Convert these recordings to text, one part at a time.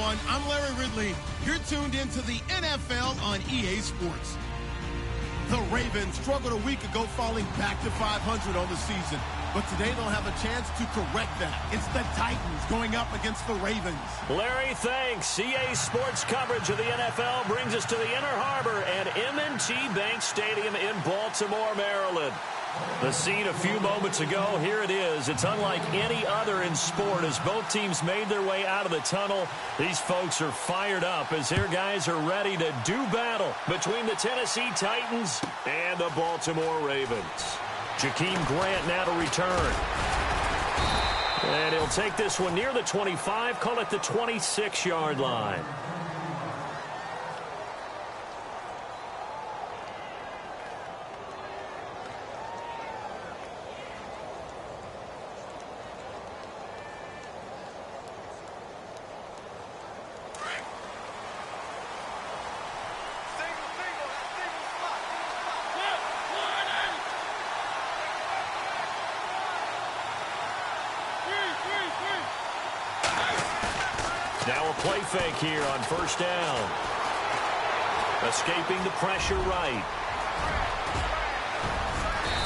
everyone. I'm Larry Ridley. You're tuned into the NFL on EA Sports. The Ravens struggled a week ago, falling back to 500 on the season. But today they'll have a chance to correct that. It's the Titans going up against the Ravens. Larry, thanks. EA Sports coverage of the NFL brings us to the Inner Harbor at M&T Bank Stadium in Baltimore, Maryland. The scene a few moments ago, here it is. It's unlike any other in sport as both teams made their way out of the tunnel. These folks are fired up as their guys are ready to do battle between the Tennessee Titans and the Baltimore Ravens. Jakeem Grant now to return. And he'll take this one near the 25, call it the 26-yard line. Now a play fake here on first down. Escaping the pressure right.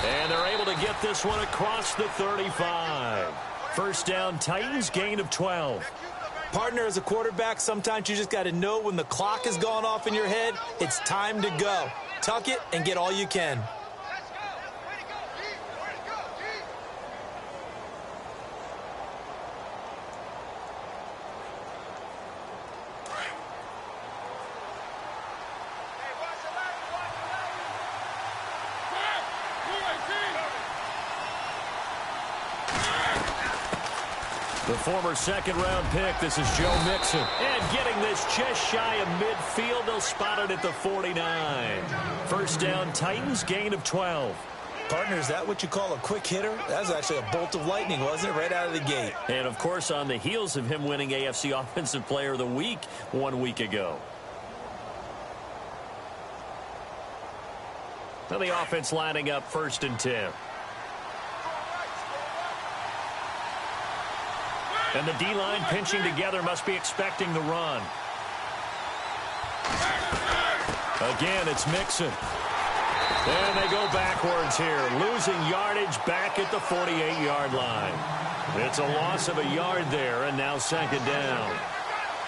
And they're able to get this one across the 35. First down, Titans, gain of 12. Partner, as a quarterback, sometimes you just got to know when the clock has gone off in your head, it's time to go. Tuck it and get all you can. The former second-round pick, this is Joe Mixon. And getting this just shy of midfield, they'll spot it at the 49. First down, Titans, gain of 12. Partner, is that what you call a quick hitter? That was actually a bolt of lightning, wasn't it, right out of the gate? And, of course, on the heels of him winning AFC Offensive Player of the Week 1 week ago. Now the offense lining up 1st and 10. And the D-line pinching together, must be expecting the run. Again, it's Mixon. And they go backwards here, losing yardage back at the 48-yard line. It's a loss of a yard there, and now 2nd down.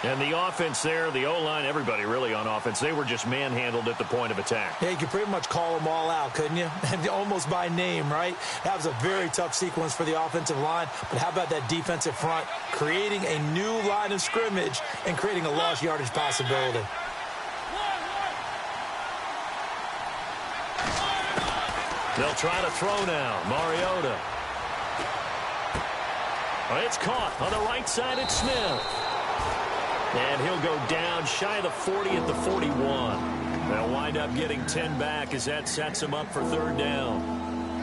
And the offense there, the O-line, everybody really on offense, they were just manhandled at the point of attack. Yeah, you could pretty much call them all out, couldn't you? And almost by name, right? That was a very tough sequence for the offensive line. But how about that defensive front creating a new line of scrimmage and creating a lost yardage possibility? They'll try to throw now. Mariota. It's caught on the right side. It's Smith. And he'll go down shy of the 40 at the 41. They'll wind up getting 10 back as that sets him up for 3rd down.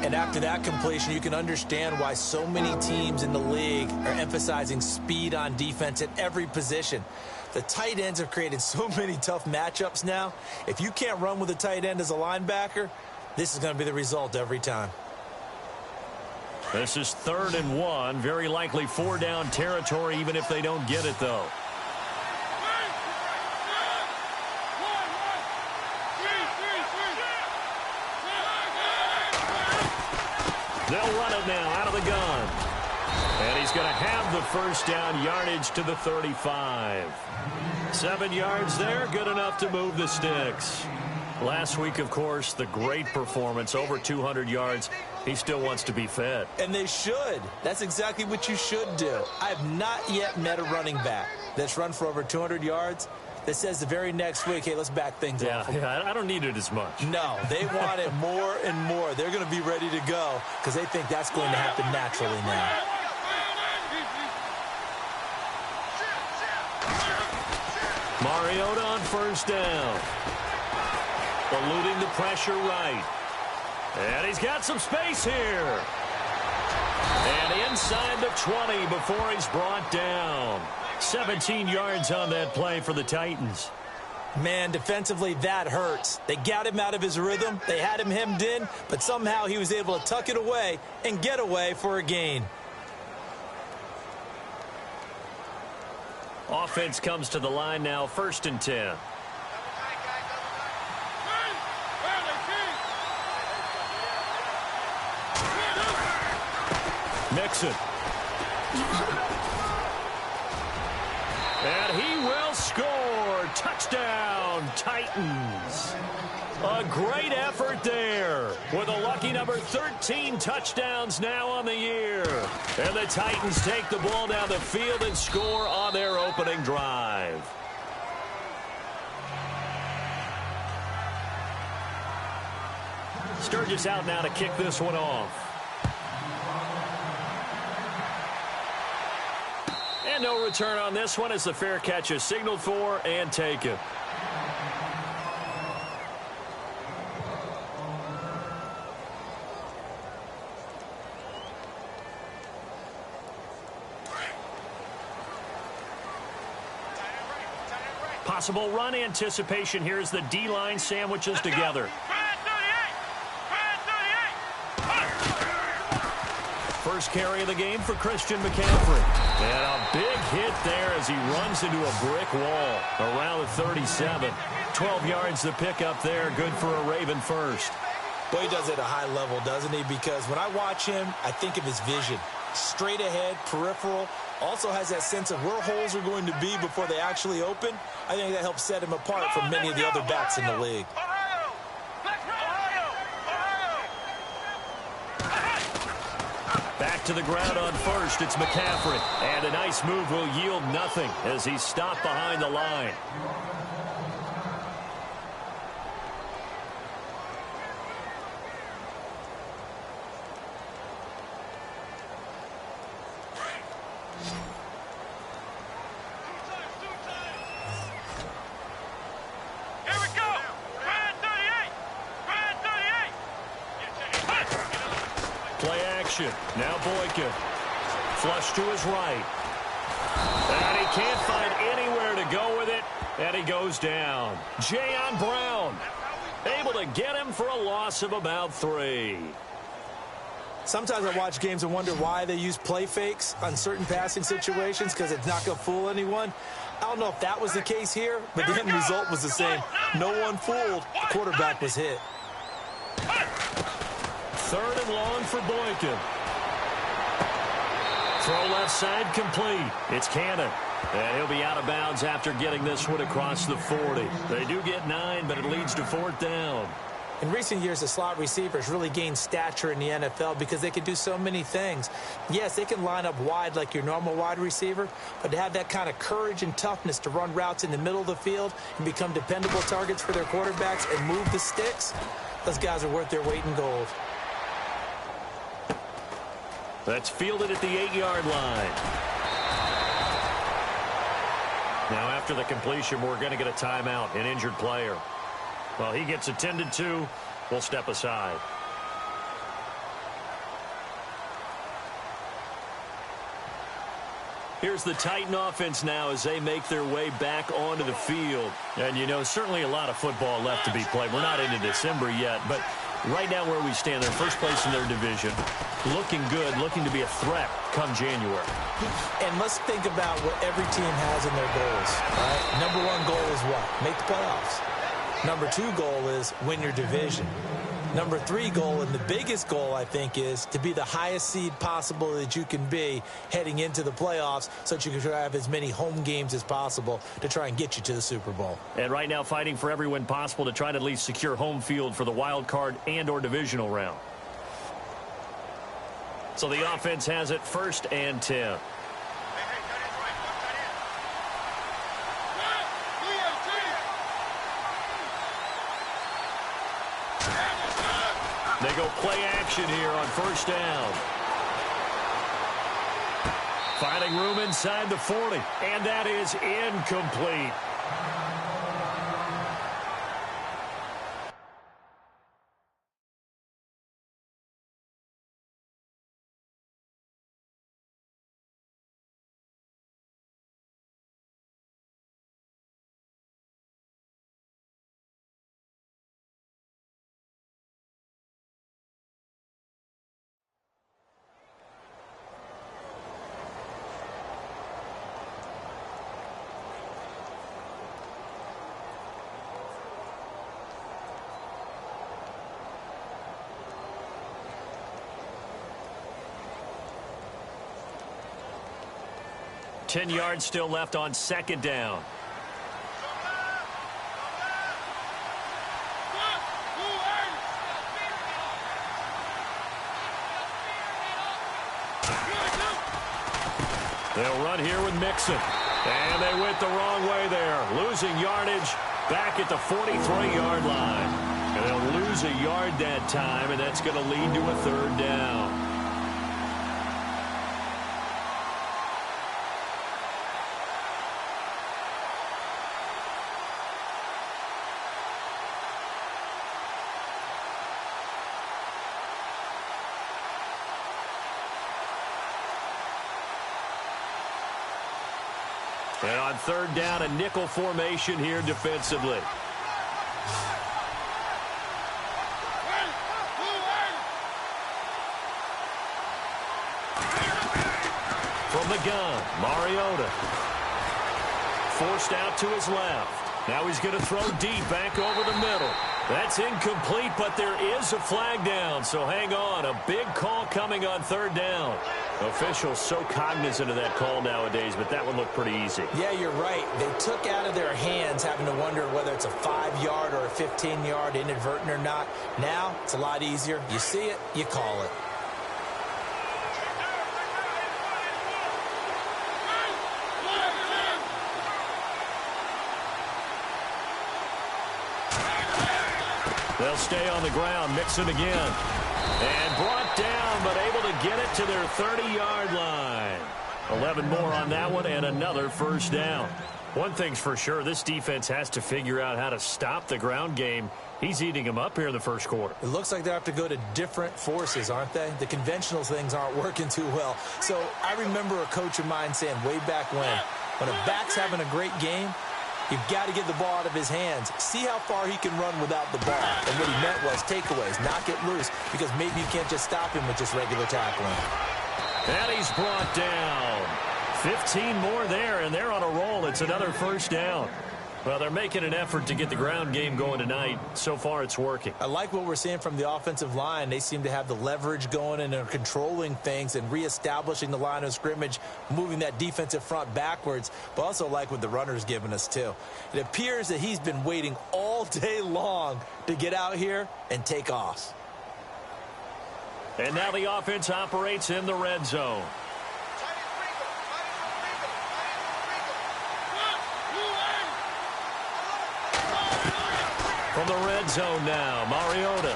And after that completion, you can understand why so many teams in the league are emphasizing speed on defense at every position. The tight ends have created so many tough matchups now. If you can't run with a tight end as a linebacker, this is going to be the result every time. This is 3rd and 1. Very likely 4-down territory, even if they don't get it, though. They'll run it now out of the gun. And he's going to have the 1st down, yardage to the 35. 7 yards there, good enough to move the sticks. Last week, of course, the great performance, over 200 yards. He still wants to be fed. And they should. That's exactly what you should do. I have not yet met a running back that's run for over 200 yards that says the very next week, hey, let's back things off. Yeah, I don't need it as much. No, they want it more and more. They're going to be ready to go because they think that's going to happen naturally now. Mariota on 1st down. Eluding the pressure right. And he's got some space here. And inside the 20 before he's brought down. 17 yards on that play for the Titans. Man, defensively, that hurts. They got him out of his rhythm. They had him hemmed in, but somehow he was able to tuck it away and get away for a gain. Offense comes to the line now, 1st and 10. Mixon. And he will score. Touchdown, Titans. A great effort there with a lucky number 13 touchdowns now on the year. And the Titans take the ball down the field and score on their opening drive. Sturgis out now to kick this one off. And no return on this one as the fair catch is signaled for and taken. Possible run anticipation here as the D-line sandwiches together. First carry of the game for Christian McCaffrey. And a big hit there as he runs into a brick wall around the 37. 12 yards to pick up there. Good for a Raven first. Well, he does it at a high level, doesn't he? Because when I watch him, I think of his vision. Straight ahead, peripheral. Also has that sense of where holes are going to be before they actually open. I think that helps set him apart from many of the other backs in the league. Back to the ground on first. It's McCaffrey. And a nice move will yield nothing as he's stopped behind the line. Now Boykin. Flush to his right. And he can't find anywhere to go with it. And he goes down. Jayon Brown able to get him for a loss of about 3. Sometimes I watch games and wonder why they use play fakes on certain passing situations because it's not going to fool anyone. I don't know if that was the case here, but the end result was the same. No one fooled. The quarterback was hit. 3rd and long for Boykin. Throw left side complete. It's Canale. And he'll be out of bounds after getting this one across the 40. They do get 9, but it leads to 4th down. In recent years, the slot receivers really gained stature in the NFL because they can do so many things. Yes, they can line up wide like your normal wide receiver, but to have that kind of courage and toughness to run routes in the middle of the field and become dependable targets for their quarterbacks and move the sticks, those guys are worth their weight in gold. That's fielded at the 8-yard line. Now after the completion, we're going to get a timeout, an injured player. Well, he gets attended to. We'll step aside. Here's the Titan offense now as they make their way back onto the field. And, you know, certainly a lot of football left to be played. We're not into December yet, but right now where we stand, they're first place in their division. Looking good, looking to be a threat come January. And let's think about what every team has in their goals. All right? Number 1 goal is what? Make the playoffs. Number 2 goal is win your division. Number 3 goal, and the biggest goal, I think, is to be the highest seed possible that you can be heading into the playoffs so that you can try to have as many home games as possible to try and get you to the Super Bowl. And right now fighting for every win possible to try to at least secure home field for the wild card and or divisional round. So the offense has it 1st and 10. They go play action here on 1st down. Finding room inside the 40, and that is incomplete. 10 yards still left on second down. They'll run here with Mixon. And they went the wrong way there. Losing yardage back at the 43-yard line. And they'll lose a yard that time, and that's going to lead to a third down. And on third down, a nickel formation here defensively. From the gun, Mariota. Forced out to his left. Now he's going to throw deep back over the middle. That's incomplete, but there is a flag down, so hang on. A big call coming on third down. Officials so cognizant of that call nowadays, but that one looked pretty easy. Yeah, you're right. They took out of their hands having to wonder whether it's a 5-yard or a 15-yard inadvertent or not. Now, it's a lot easier. You see it, you call it. They'll stay on the ground, Mixon again. And brought down, but able to get it to their 30-yard line. 11 more on that one, and another first down. One thing's for sure, this defense has to figure out how to stop the ground game. He's eating them up here in the first quarter. It looks like they have to go to different forces, aren't they? The conventional things aren't working too well. So I remember a coach of mine saying way back when a back's having a great game, you've got to get the ball out of his hands. See how far he can run without the ball. And what he meant was takeaways, knock it loose, because maybe you can't just stop him with just regular tackling. And he's brought down. 15 more there, and they're on a roll. It's another first down. Well, they're making an effort to get the ground game going tonight. So far, it's working. I like what we're seeing from the offensive line. They seem to have the leverage going, and they're controlling things and reestablishing the line of scrimmage, moving that defensive front backwards, but also like what the runner's giving us, too. It appears that he's been waiting all day long to get out here and take off. And now the offense operates in the red zone. From the red zone now, Mariota.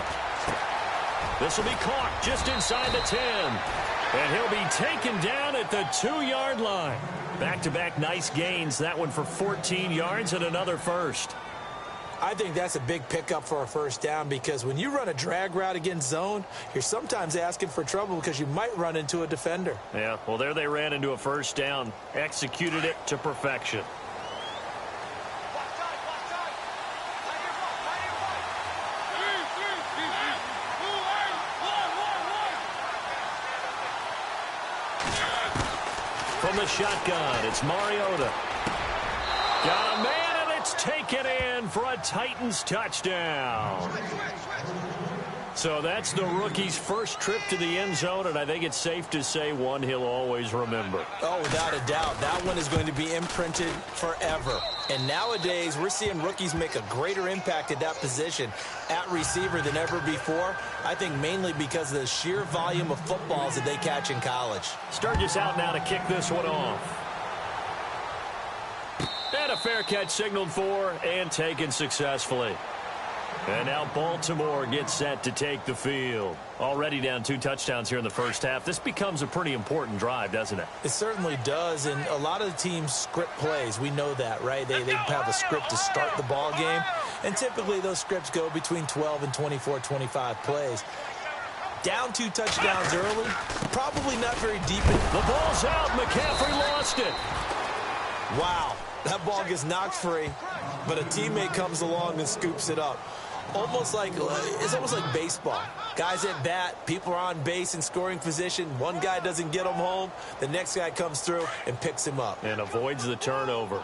This will be caught just inside the 10. And he'll be taken down at the 2-yard line. Back-to-back nice gains. That one for 14 yards and another first. I think that's a big pickup for a first down, because when you run a drag route against zone, you're sometimes asking for trouble because you might run into a defender. Yeah, well, there they ran into a first down. Executed it to perfection. From the shotgun, it's Mariota. Got a man, and it's taken in for a Titans touchdown. So that's the rookie's first trip to the end zone, and I think it's safe to say one he'll always remember. Oh, without a doubt. That one is going to be imprinted forever. And nowadays, we're seeing rookies make a greater impact at that position at receiver than ever before. I think mainly because of the sheer volume of footballs that they catch in college. Sturgis out now to kick this one off. And a fair catch signaled for and taken successfully. And now Baltimore gets set to take the field. Already down 2 touchdowns here in the first half. This becomes a pretty important drive, doesn't it? It certainly does, and a lot of the teams script plays. We know that, right? They have a script to start the ball game, and typically those scripts go between 12 and 24, 25 plays. Down 2 touchdowns early, probably not very deep. The ball's out. McCaffrey lost it. Wow, that ball gets knocked free, but a teammate comes along and scoops it up. It's almost like baseball. Guys at bat, people are on base in scoring position. One guy doesn't get him home. The next guy comes through and picks him up. And avoids the turnover.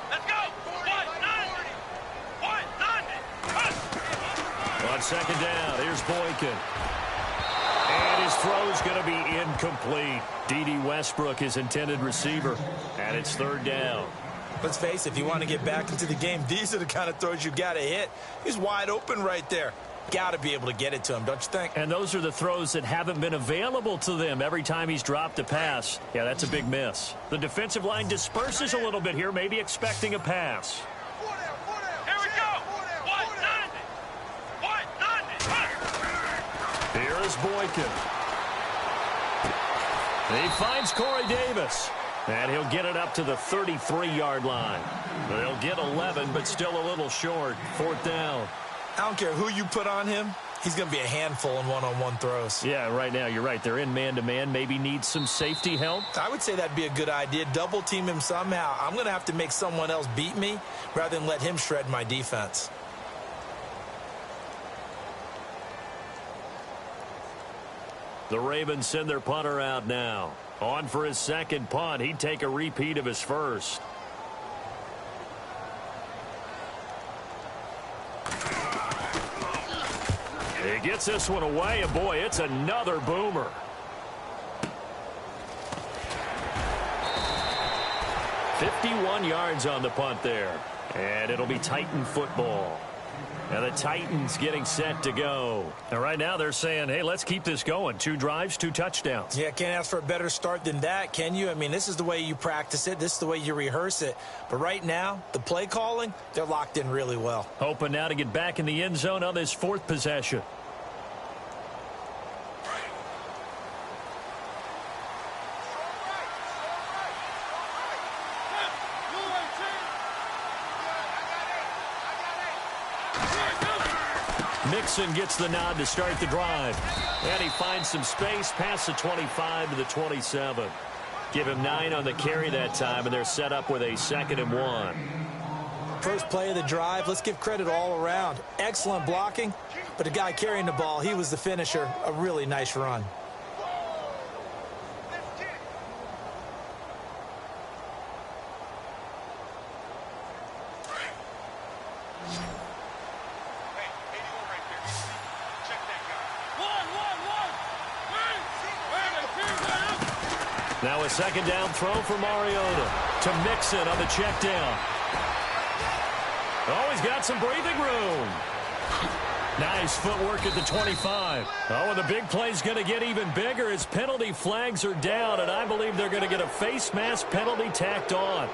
Let's go. On second down, here's Boykin. And His throw's going to be incomplete. D.D. Westbrook, his intended receiver, and it's third down. Let's face it, if you want to get back into the game, these are the kind of throws you got to hit. He's wide open right there. Got to be able to get it to him, don't you think? And those are the throws that haven't been available to them every time he's dropped a pass. Yeah, that's a big miss. The defensive line disperses a little bit here, maybe expecting a pass. Here we go. Here is Boykin. He finds Corey Davis. And he'll get it up to the 33-yard line. They'll get 11, but still a little short. Fourth down. I don't care who you put on him. He's going to be a handful in one-on-one throws. Yeah, right now, you're right. They're in man-to-man. Maybe need some safety help. I would say that'd be a good idea. Double-team him somehow. I'm going to have to make someone else beat me rather than let him shred my defense. The Ravens send their punter out now. On for his second punt. He'd take a repeat of his first. He gets this one away, and boy, it's another boomer. "51 yards on the punt there. And it'll be Titan football. And the Titans getting set to go. And right now they're saying, hey, let's keep this going. 2 drives, 2 touchdowns. Yeah, can't ask for a better start than that, can you? I mean, this is the way you practice it. This is the way you rehearse it. But right now, the play calling, they're locked in really well. Hoping now to get back in the end zone on this 4th possession. Mixon gets the nod to start the drive. And he finds some space past the 25 to the 27. Give him 9 on the carry that time, and they're set up with a 2nd and 1. First play of the drive, let's give credit all around. Excellent blocking, but the guy carrying the ball, he was the finisher. A really nice run. Now a 2nd down throw for Mariota to Mixon on the check down. Oh, he's got some breathing room. Nice footwork at the 25. Oh, and the big play's going to get even bigger as penalty flags are down, and I believe they're going to get a face mask penalty tacked on.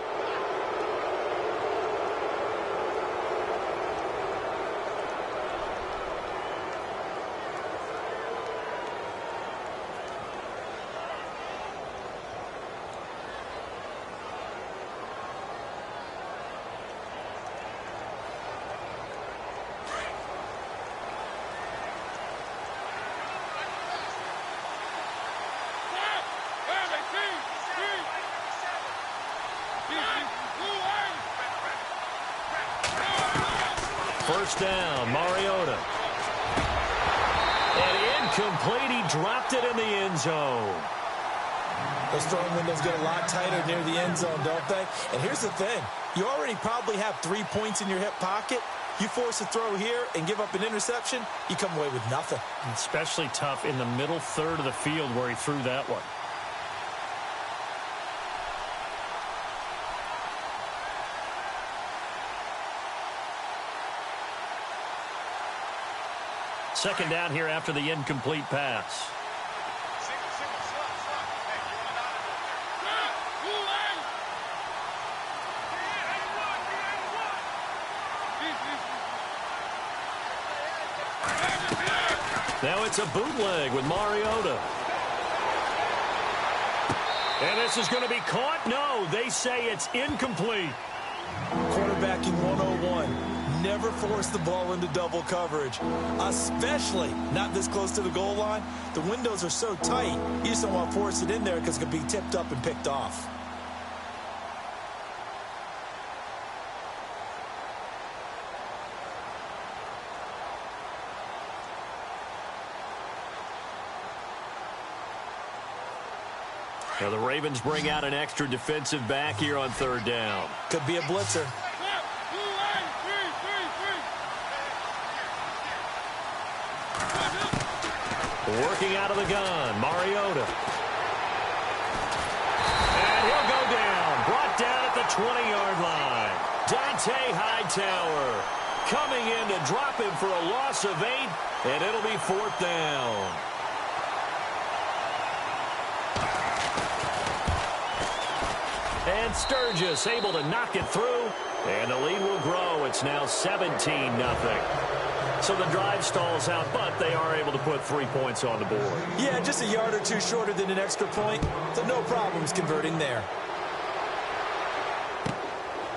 First down, Mariota. And incomplete. He dropped it in the end zone. Those throwing windows get a lot tighter near the end zone, don't they? And here's the thing. You already probably have 3 points in your hip pocket. You force a throw here and give up an interception, you come away with nothing. Especially tough in the middle third of the field where he threw that one. Second down here after the incomplete pass. Now it's a bootleg with Mariota. And this is going to be caught? No, they say it's incomplete. Quarterbacking 101. Never force the ball into double coverage, especially not this close to the goal line. The windows are so tight, you just don't want to force it in there because it could be tipped up and picked off. Now the Ravens bring out an extra defensive back here on third down. Could be a blitzer. Working out of the gun, Mariota. And he'll go down. Brought down at the 20-yard line. Dante Hightower coming in to drop him for a loss of 8, and it'll be 4th down. And Sturgis able to knock it through, and the lead will grow. It's now 17-0. So the drive stalls out, but they are able to put 3 points on the board. Yeah, just a yard or two shorter than an extra point, so no problems converting there.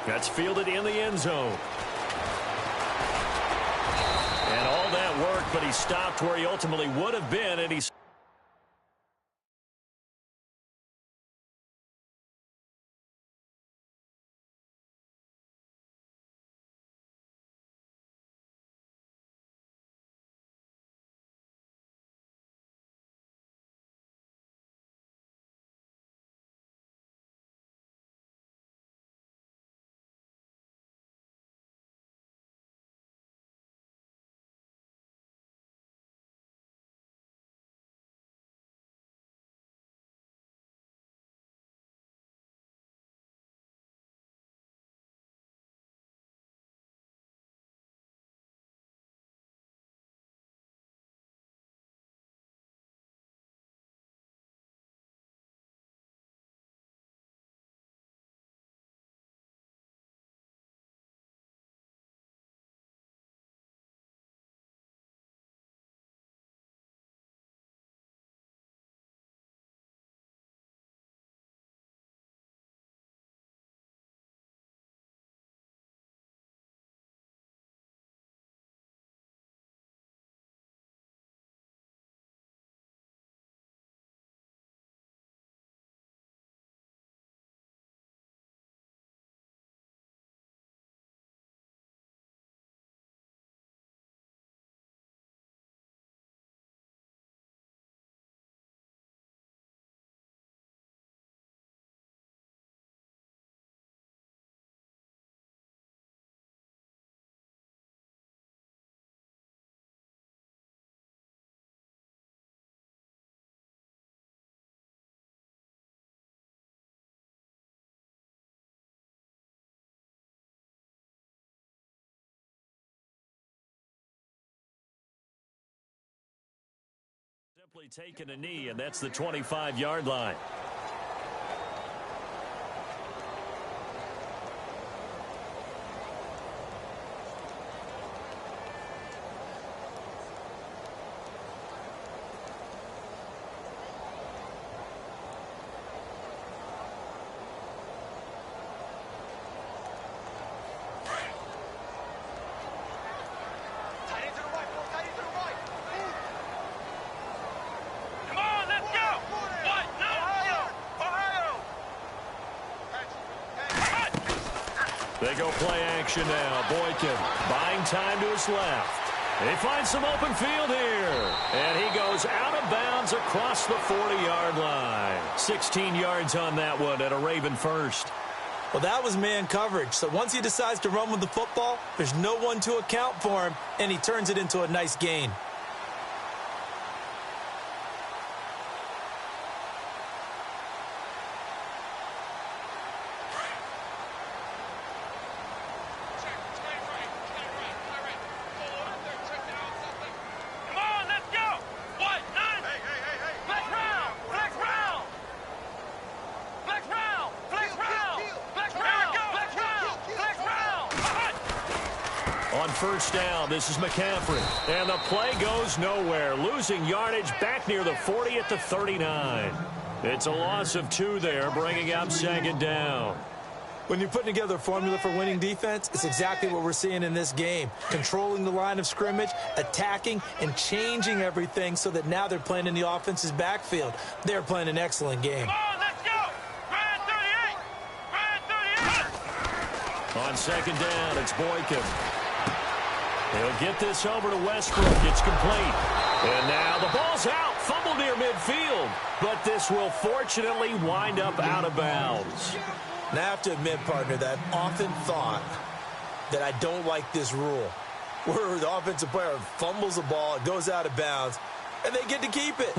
That's fielded in the end zone. And all that work, but he stopped where he ultimately would have been, and he's simply taking a knee, and that's the 25-yard line. They go play action now. Boykin buying time to his left. They find some open field here. And he goes out of bounds across the 40-yard line. 16 yards on that one at a Raven first. Well, that was man coverage. So once he decides to run with the football, there's no one to account for him, and he turns it into a nice gain. First down, this is McCaffrey. And the play goes nowhere. Losing yardage back near the 40 at the 39. It's a loss of 2 there, bringing up 2nd down. When you're putting together a formula for winning defense, it's exactly what we're seeing in this game. Controlling the line of scrimmage, attacking, and changing everything so that now they're playing in the offense's backfield. They're playing an excellent game. Come on, let's go! Ryan 38! Ryan 38! On 2nd down, it's Boykin. He'll get this over to Westbrook. It's complete. And now the ball's out. Fumble near midfield. But this will fortunately wind up out of bounds. Now, I have to admit, partner, that I've often thought that I don't like this rule, where the offensive player fumbles the ball, it goes out of bounds. and they get to keep it.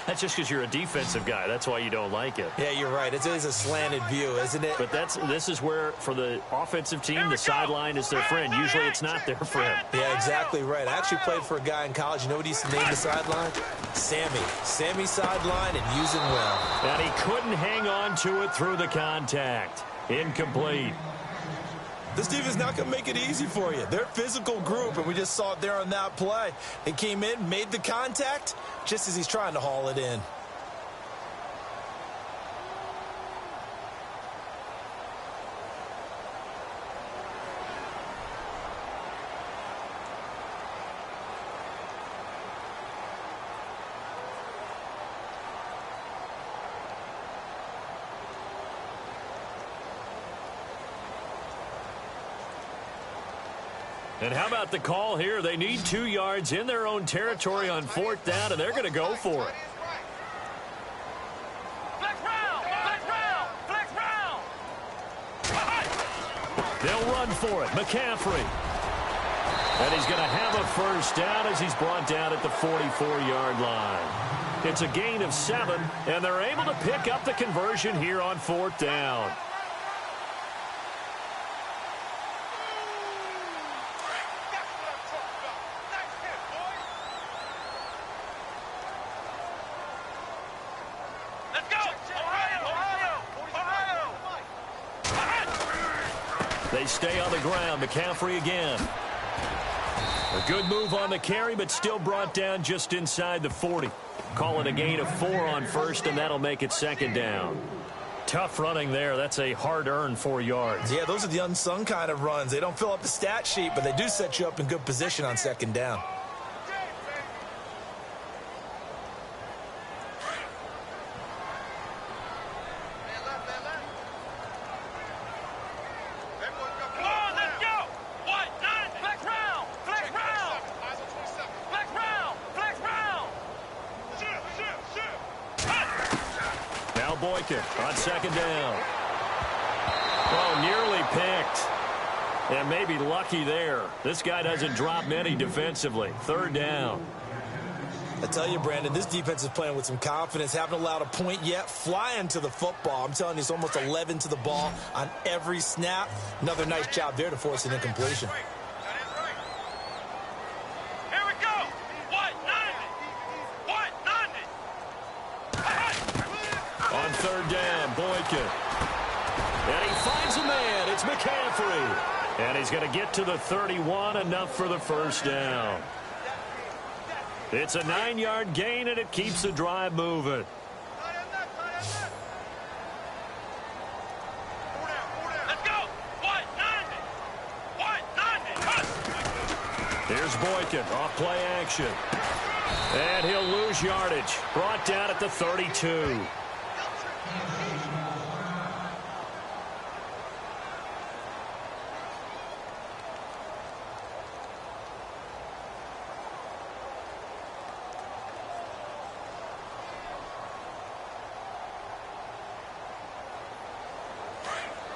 That's just because you're a defensive guy. That's why you don't like it. Yeah, you're right. It is a slanted view, isn't it? But this is where, for the offensive team, the sideline is their friend. Usually it's not their friend. Yeah, exactly right. I actually played for a guy in college. You know what he used to name the sideline? Sammy. Sammy sideline and using well. And he couldn't hang on to it through the contact. Incomplete. This defense is not going to make it easy for you. They're a physical group, and we just saw it there on that play. They came in, made the contact, just as he's trying to haul it in. And how about the call here? They need 2 yards in their own territory on 4th down, and they're going to go for it. Flex round! Flex round! Flex round! They'll run for it. McCaffrey. And he's going to have a first down as he's brought down at the 44-yard line. It's a gain of 7, and they're able to pick up the conversion here on 4th down. They stay on the ground. McCaffrey again. A good move on the carry, but still brought down just inside the 40. Call it a gain of 4 on 1st, and that'll make it 2nd down. Tough running there. That's a hard-earned 4 yards. Yeah, those are the unsung kind of runs. They don't fill up the stat sheet, but they do set you up in good position on 2nd down. On 2nd down. Oh, nearly picked. And maybe lucky there. This guy doesn't drop many defensively. 3rd down. I tell you, Brandon, this defense is playing with some confidence. Haven't allowed a point yet. Flying to the football. I'm telling you, it's almost 11 to the ball on every snap. Another nice job there to force an incompletion. On 3rd down, Boykin. And he finds a man. It's McCaffrey. And he's going to get to the 31, enough for the first down. It's a 9-yard gain, and it keeps the drive moving. Let's go. Here's Boykin off play action. And he'll lose yardage. Brought down at the 32.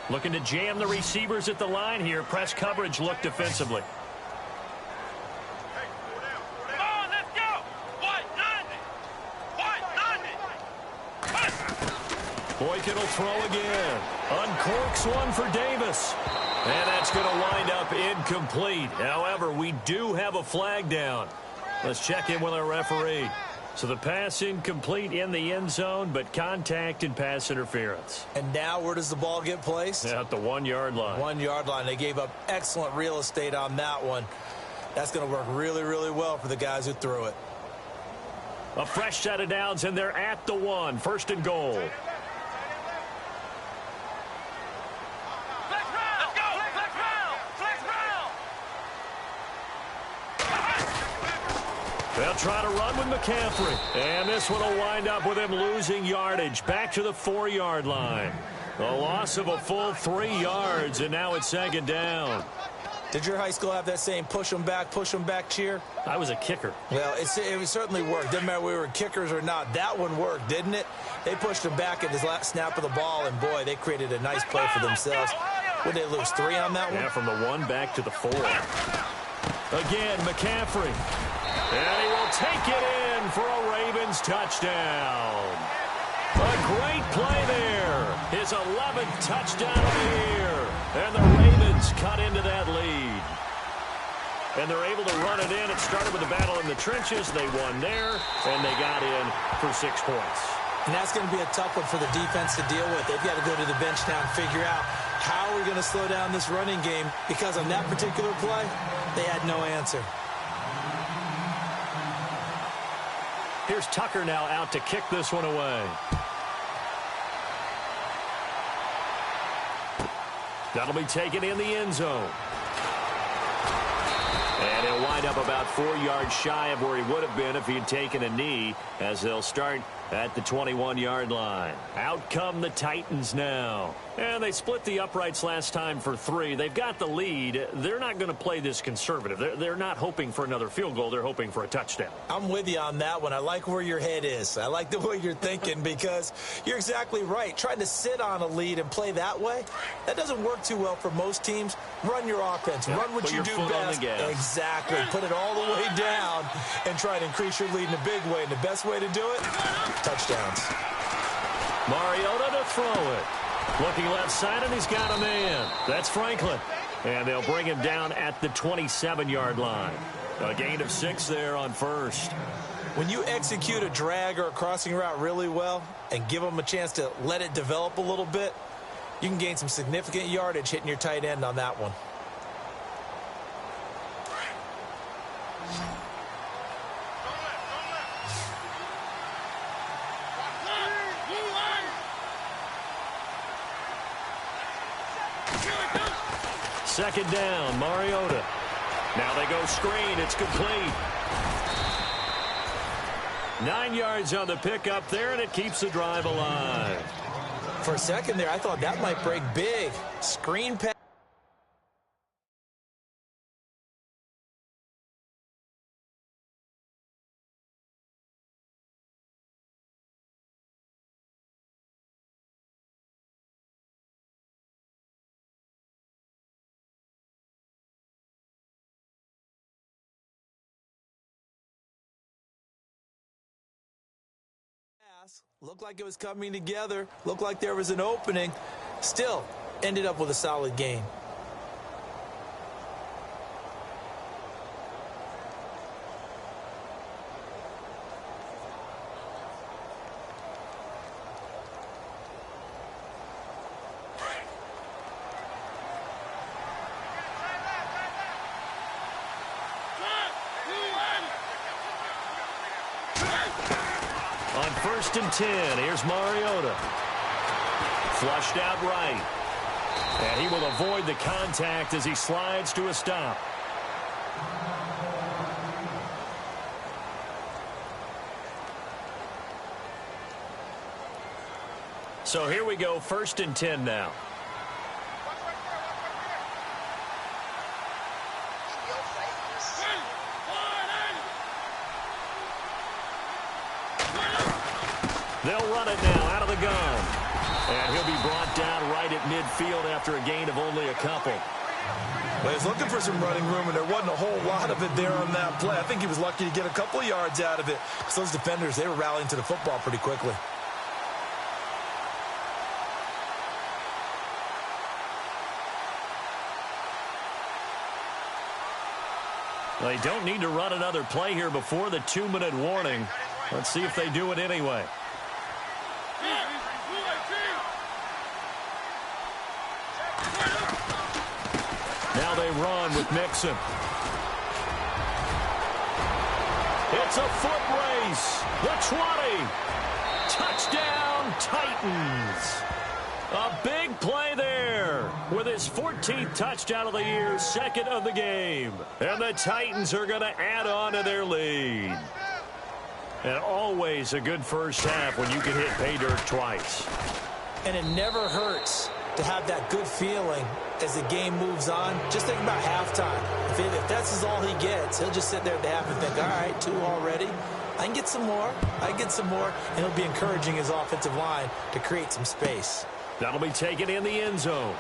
Looking to jam the receivers at the line here. Press coverage look defensively. Come on, let's go. Boykin will throw again. Uncorks one for Davis. And that's going to wind up incomplete. However, we do have a flag down. Let's check in with our referee. So the pass incomplete in the end zone, but contact and pass interference. And now where does the ball get placed? At the 1-yard line. 1-yard line. They gave up excellent real estate on that one. That's going to work really, really well for the guys who threw it. A fresh set of downs, and they're at the 1. 1st and goal. They'll try to run with McCaffrey. And this one will wind up with him losing yardage. Back to the 4-yard line. A loss of a full 3 yards, and now it's 2nd down. Did your high school have that same push them back cheer? I was a kicker. Well, it certainly worked. Didn't matter whether we were kickers or not. That one worked, didn't it? They pushed him back at the last snap of the ball, and boy, they created a nice play for themselves. Would they lose 3 on that one? Yeah, from the 1 back to the 4. Again, McCaffrey. And he will take it in for a Ravens touchdown. A great play there. His 11th touchdown of the year. And the Ravens cut into that lead. And they're able to run it in. It started with a battle in the trenches. They won there, and they got in for 6 points. And that's going to be a tough one for the defense to deal with. They've got to go to the bench now and figure out how we're going to slow down this running game, because on that particular play, they had no answer. Here's Tucker now out to kick this one away. That'll be taken in the end zone. And he'll wind up about 4 yards shy of where he would have been if he had taken a knee, as they'll start at the 21-yard line. Out come the Titans now. And they split the uprights last time for 3. They've got the lead. They're not going to play this conservative. They're not hoping for another field goal. They're hoping for a touchdown. I'm with you on that one. I like where your head is. I like the way you're thinking, because you're exactly right. Trying to sit on a lead and play that way, that doesn't work too well for most teams. Run your offense. Run what you do best. Exactly. Put it all the way down and try to increase your lead in a big way. And the best way to do it, touchdowns. Mariota to throw it. Looking left side, and he's got a man. That's Franklin. And they'll bring him down at the 27-yard line. A gain of 6 there on first. When you execute a drag or a crossing route really well and give them a chance to let it develop a little bit, you can gain some significant yardage hitting your tight end on that one. Second down, Mariota. Now they go screen. It's complete. 9 yards on the pickup there, and it keeps the drive alive. For a second there, I thought that might break big. Screen pass. Looked like it was coming together. Looked like there was an opening. Still ended up with a solid game. On 1st and 10, here's Mariota. Flushed out right. And he will avoid the contact as he slides to a stop. So here we go, 1st and 10 now. They'll run it now out of the gun. And he'll be brought down right at midfield after a gain of only a couple. Well, he's looking for some running room, and there wasn't a whole lot of it there on that play. I think he was lucky to get a couple of yards out of it, because those defenders, they were rallying to the football pretty quickly. They don't need to run another play here before the 2-minute warning. Let's see if they do it anyway. Now they run with Mixon. It's a foot race. The 20. Touchdown, Titans. A big play there with his 14th touchdown of the year, 2nd of the game. And the Titans are going to add on to their lead. And always a good first half when you can hit pay dirt twice. And it never hurts to have that good feeling as the game moves on. Just think about halftime. If that's all he gets, he'll just sit there at the half and think, all right, 2 already. I can get some more. I can get some more. And he'll be encouraging his offensive line to create some space. That'll be taken in the end zone.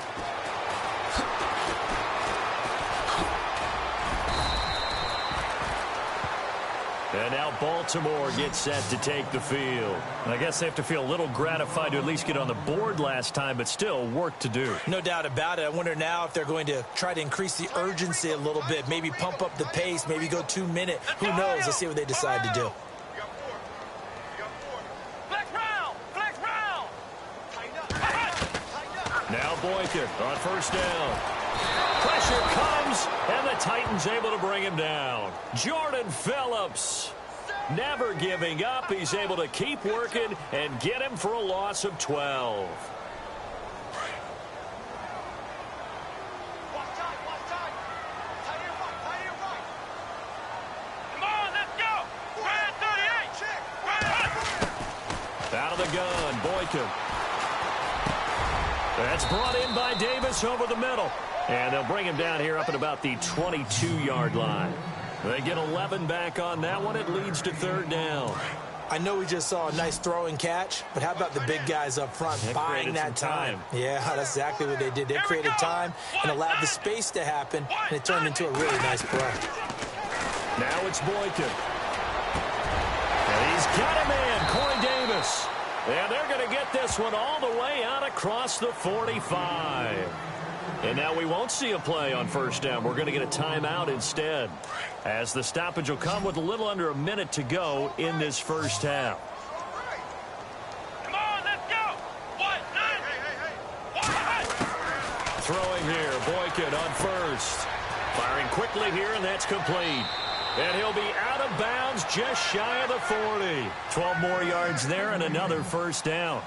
And now Baltimore gets set to take the field. I guess they have to feel a little gratified to at least get on the board last time, but still work to do. No doubt about it. I wonder now if they're going to try to increase the urgency a little bit, maybe pump up the pace, maybe go 2 minutes. Who knows? Let's see what they decide to do. Now Boykin on first down. Pressure comes, and the Titans able to bring him down. Jordan Phillips never giving up. He's able to keep working and get him for a loss of 12. Out of the gun, Boykin. That's brought in by Davis over the middle. And they'll bring him down here up at about the 22-yard line. They get 11 back on that one. It leads to third down. I know we just saw a nice throw and catch, but how about the big guys up front buying that time? Yeah, that's exactly what they did. They created time and allowed the space to happen, and it turned into a really nice play. Now it's Boykin. And he's got him in, Corey Davis. And they're going to get this one all the way out across the 45. And now we won't see a play on first down. We're going to get a timeout instead, as the stoppage will come with a little under a minute to go in this first half. Come on, let's go. Throwing here, Boykin on first. Firing quickly here, and that's complete. And he'll be out of bounds just shy of the 40. 12 more yards there and another first down.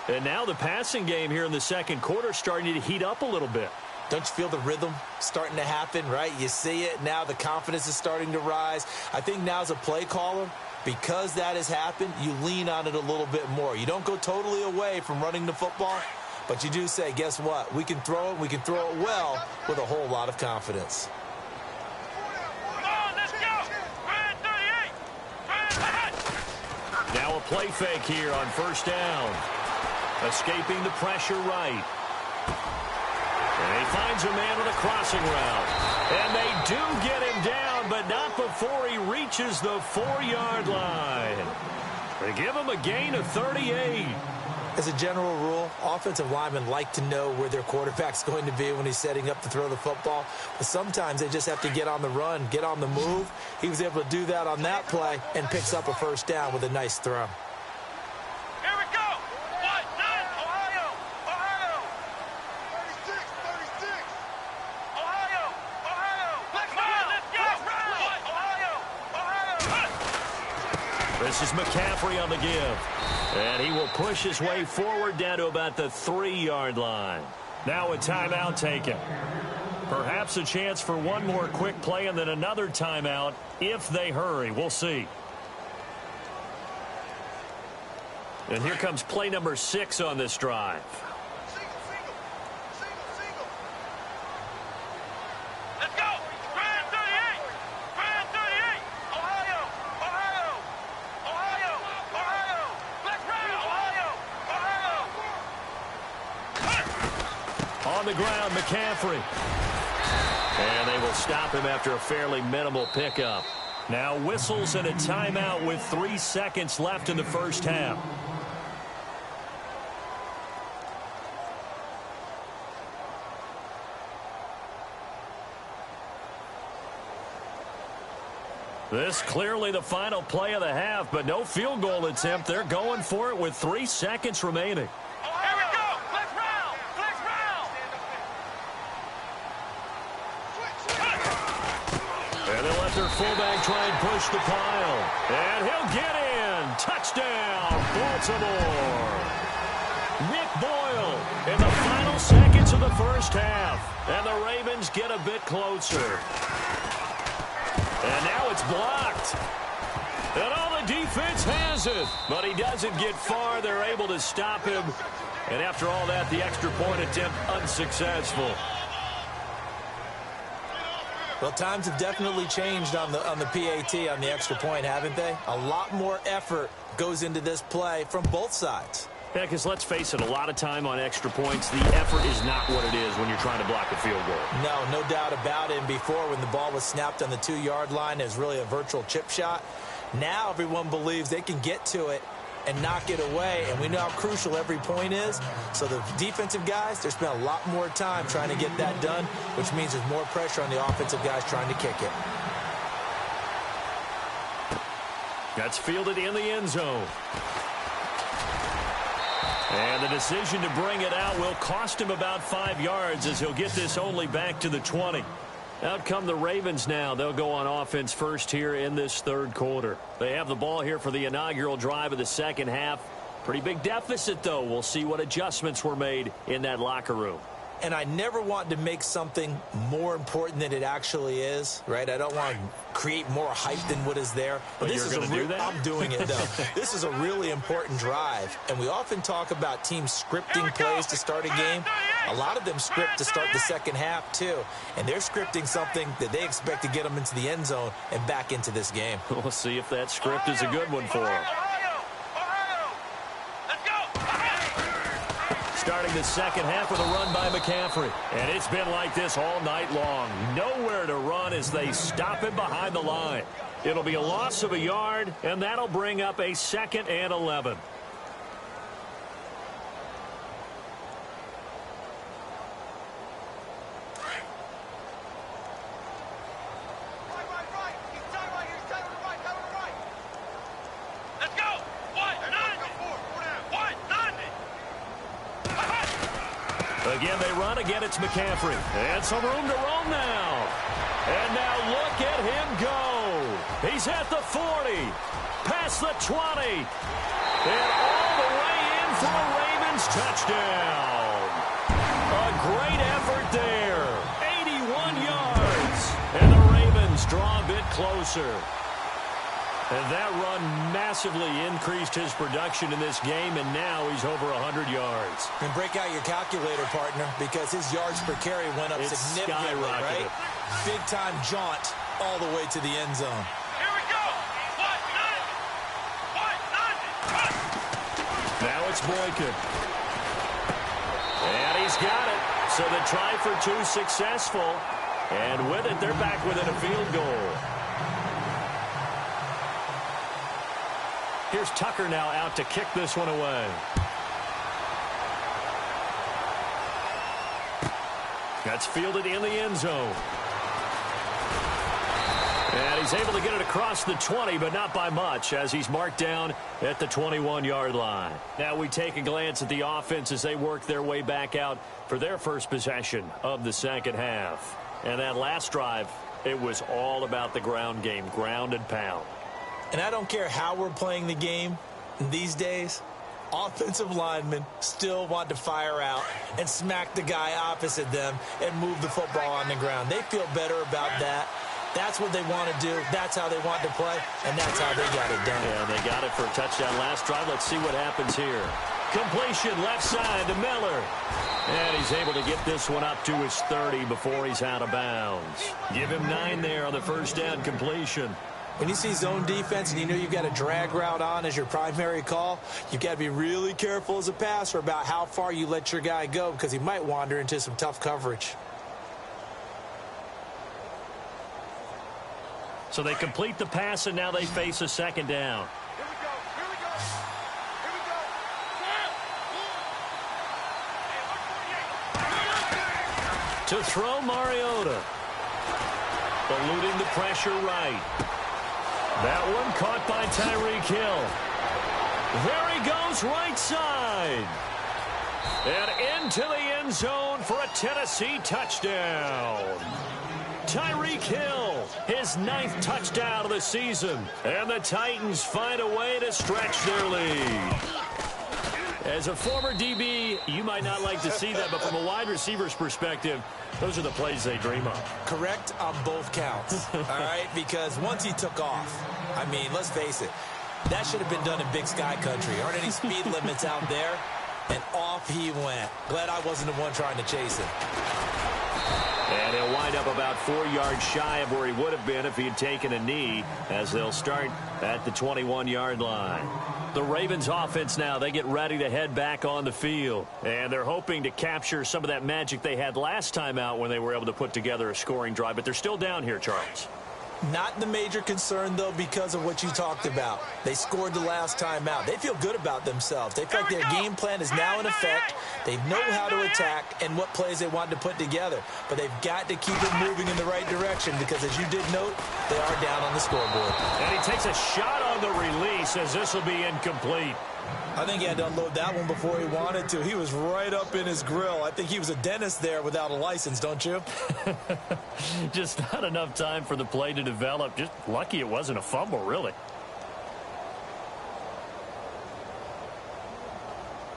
And now the passing game here in the second quarter starting to heat up a little bit. Don't you feel the rhythm starting to happen, right? You see it. Now the confidence is starting to rise. I think now as a play caller, because that has happened, you lean on it a little bit more. You don't go totally away from running the football, but you do say, guess what? We can throw it. We can throw it well with a whole lot of confidence. Now a play fake here on first down. Escaping the pressure right. And he finds a man with a crossing route. And they do get him down, but not before he reaches the 4-yard line. They give him a gain of 38. As a general rule, offensive linemen like to know where their quarterback's going to be when he's setting up to throw the football. But sometimes they just have to get on the run, get on the move. He was able to do that on that play and picks up a first down with a nice throw. Here we go. Ohio. 36. Ohio. Let's go. This is McCaffrey on the give. And he will push his way forward down to about the 3-yard line. Now a timeout taken. Perhaps a chance for one more quick play and then another timeout if they hurry. We'll see. And here comes play number 6 on this drive. Let's go. Grand 38. Ohio. Let's run, Ohio. On the ground, McCaffrey. And they will stop him after a fairly minimal pickup. Now whistles and a timeout with 3 seconds left in the first half. This clearly the final play of the half, but no field goal attempt. They're going for it with 3 seconds remaining. Here we go. Let's round. And they'll let their fullback try and push the pile. And he'll get in. Touchdown, Baltimore. Nick Boyle in the final seconds of the first half. And the Ravens get a bit closer. And now it's blocked. And all the defense has it. But he doesn't get far. They're able to stop him. And after all that, the extra point attempt unsuccessful. Well, times have definitely changed on the PAT, on the extra point, haven't they? A lot more effort goes into this play from both sides. Yeah, because let's face it, a lot of time on extra points, the effort is not what it is when you're trying to block a field goal. No doubt about it. And before, when the ball was snapped on the 2-yard line, it was really a virtual chip shot. Now everyone believes they can get to it and knock it away, and we know how crucial every point is. So the defensive guys, they're spending a lot more time trying to get that done, which means there's more pressure on the offensive guys trying to kick it. That's fielded in the end zone. And the decision to bring it out will cost him about 5 yards as he'll get this only back to the 20. Out come the Ravens now. They'll go on offense first here in this third quarter. They have the ball here for the inaugural drive of the second half. Pretty big deficit, though. We'll see what adjustments were made in that locker room. And I never want to make something more important than it actually is, right? I don't want to create more hype than what is there. But this is I'm doing it, though. This is a really important drive. And we often talk about teams scripting plays to start a game. A lot of them script to start the second half, too. And they're scripting something that they expect to get them into the end zone and back into this game. We'll see if that script is a good one for them. Starting the second half with a run by McCaffrey. And it's been like this all night long. Nowhere to run as they stop him behind the line. It'll be a loss of a yard, and that'll bring up a 2nd and 11. Again, they run. Again, it's McCaffrey. And some room to roam now. And now look at him go. He's at the 40. Past the 20. And all the way in for a Ravens touchdown. A great effort there. 81 yards. And the Ravens draw a bit closer. And that run massively increased his production in this game, and now he's over 100 yards. And break out your calculator, partner, because his yards per carry went up significantly, right? Big-time jaunt all the way to the end zone. Here we go. Now it's Boykin. And he's got it. So the try for 2 successful. And with it, they're back within a field goal. Here's Tucker now out to kick this one away. That's fielded in the end zone. And he's able to get it across the 20, but not by much, as he's marked down at the 21-yard line. Now we take a glance at the offense as they work their way back out for their first possession of the second half. And that last drive, it was all about the ground game, ground and pound. And I don't care how we're playing the game these days, offensive linemen still want to fire out and smack the guy opposite them and move the football on the ground. They feel better about that. That's what they want to do. That's how they want to play, and that's how they got it done. Yeah, they got it for a touchdown last drive. Let's see what happens here. Completion left side to Miller. And he's able to get this one up to his 30 before he's out of bounds. Give him 9 there on the first down completion. When you see zone defense and you know you've got a drag route on as your primary call, you've got to be really careful as a passer about how far you let your guy go because he might wander into some tough coverage. So they complete the pass, and now they face a second down. Here we go. To throw Mariota. Eluding the pressure right. That one caught by Tyreek Hill. There he goes right side. And into the end zone for a Tennessee touchdown. Tyreek Hill, his 9th touchdown of the season. And the Titans find a way to stretch their lead. As a former DB, you might not like to see that, but from a wide receiver's perspective, those are the plays they dream of. Correct on both counts, all right? Because once he took off, I mean, let's face it, that should have been done in Big Sky Country. Aren't any speed limits out there? And off he went. Glad I wasn't the one trying to chase him. And he'll wind up about 4 yards shy of where he would have been if he had taken a knee, as they'll start at the 21-yard line. The Ravens offense now, they get ready to head back on the field. And they're hoping to capture some of that magic they had last time out when they were able to put together a scoring drive. But they're still down here, Charles. Not the major concern, though, because of what you talked about. They scored the last time out. They feel good about themselves. They feel like their game plan is now in effect. They know how to attack and what plays they want to put together. But they've got to keep it moving in the right direction because, as you did note, they are down on the scoreboard. And he takes a shot on the release as this will be incomplete. I think he had to unload that one before he wanted to. He was right up in his grill. I think he was a dentist there without a license, don't you? Just not enough time for the play to develop. Just lucky it wasn't a fumble, really.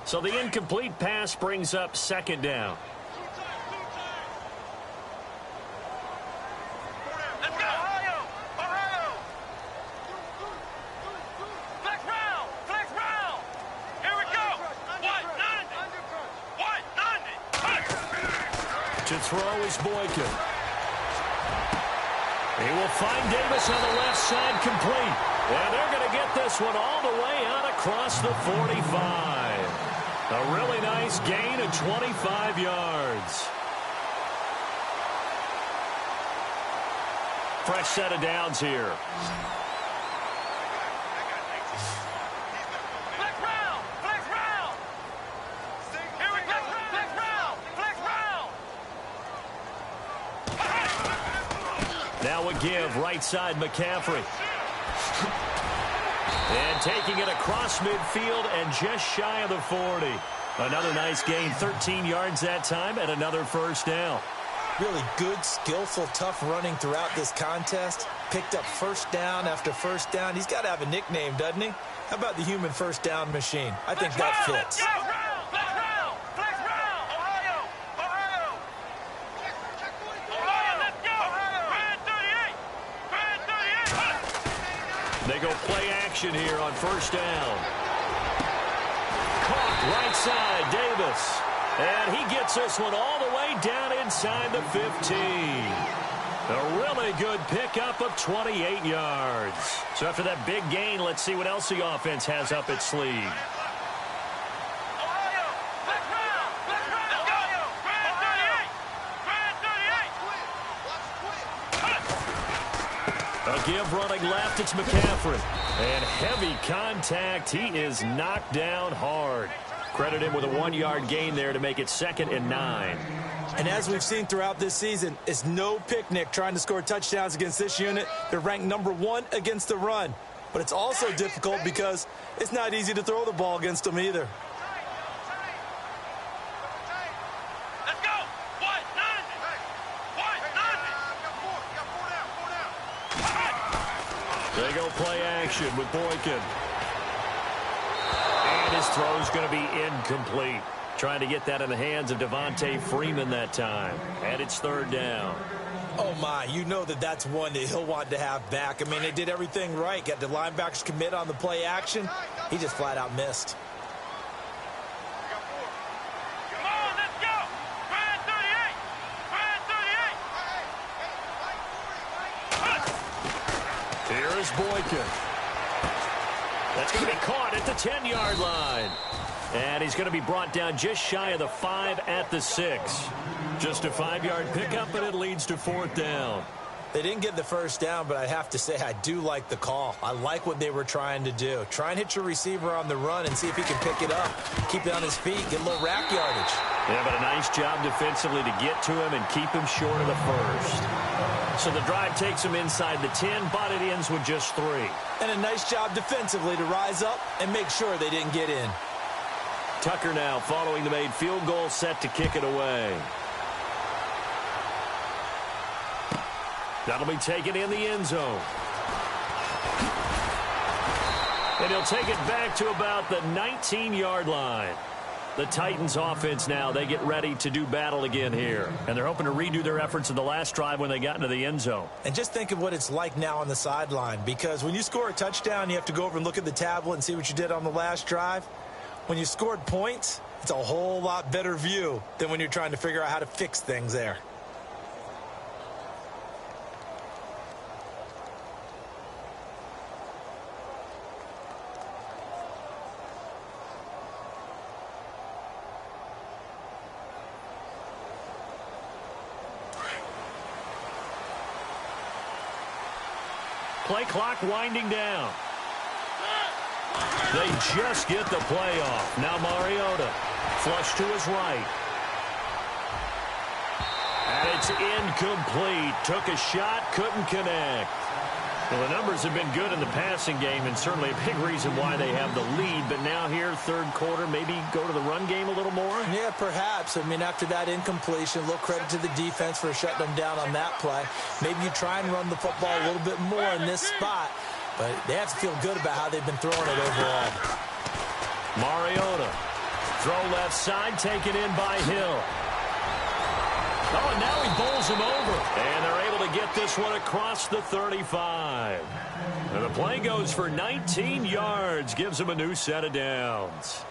So the incomplete pass brings up second down. Let's go! Ohio! Ohio! Flex round! Flex round! Here we go! 190! 190! To throw is Boykin. He will find Davis on the left side, complete. And they're going to get this one all the way out across the 45. A really nice gain of 25 yards. Fresh set of downs here. Flex round! Flex round! Here we go! Flex round! Flex round! Now a give, right side McCaffrey. And taking it across midfield and just shy of the 40. Another nice gain, 13 yards that time, and another first down. Really good, skillful, tough running throughout this contest. Picked up first down after first down. He's got to have a nickname, doesn't he? How about the human first down machine? I think that fits. Flex round! Flex round! Flex round! Ohio! Ohio! Ohio, let's go! Grand 38! Grand 38! They go play action here on first down. Caught right side, Davis. And he gets this one all the way down inside the 15. A really good pickup of 28 yards. So after that big gain, let's see what else the offense has up its sleeve. Ohio! Flex round! Flex round! Ohio! Grand 38! Grand 38! A give running left, it's McCaffrey. And heavy contact. He is knocked down hard. Credit him with a 1-yard gain there to make it 2nd and 9. And as we've seen throughout this season, it's no picnic trying to score touchdowns against this unit. They're ranked #1 against the run. But it's also difficult because it's not easy to throw the ball against them either. Let's go! 190! 190! They go play action with Boykin. And his throw's going to be incomplete. Trying to get that in the hands of Devontae Freeman that time. And it's 3rd down. Oh, my. You know that's one that he'll want to have back. I mean, they did everything right. Got the linebackers commit on the play action. He just flat out missed. Come on, let's go! Grand 38! Grand 38! Here is Boykin. That's going to be caught at the 10-yard line. And he's going to be brought down just shy of the 5 at the 6. Just a 5-yard pickup, but it leads to 4th down. They didn't get the first down, but I have to say I do like the call. I like what they were trying to do. Try and hit your receiver on the run and see if he can pick it up. Keep it on his feet, get a little rack yardage. Yeah, but a nice job defensively to get to him and keep him short of the first. So the drive takes him inside the 10, but it ends with just 3. And a nice job defensively to rise up and make sure they didn't get in. Tucker now following the made field goal, set to kick it away. That'll be taken in the end zone. And he'll take it back to about the 19-yard line. The Titans offense now, they get ready to do battle again here. And they're hoping to redo their efforts in the last drive when they got into the end zone. And just think of what it's like now on the sideline, because when you score a touchdown, you have to go over and look at the tablet and see what you did on the last drive. When you scored points, it's a whole lot better view than when you're trying to figure out how to fix things there. Play clock winding down. They just get the play off. Now Mariota. Flush to his right. And it's incomplete. Took a shot, couldn't connect. Well, the numbers have been good in the passing game, and certainly a big reason why they have the lead. But now here, third quarter, maybe go to the run game a little more? Yeah, perhaps. I mean, after that incompletion, a little credit to the defense for shutting them down on that play. Maybe you try and run the football a little bit more in this spot. But they have to feel good about how they've been throwing it overall. Mariota. Throw left side, taken in by Hill. Oh, and now he bowls him over. And they're able to get this one across the 35. And the play goes for 19 yards. Gives him a new set of downs.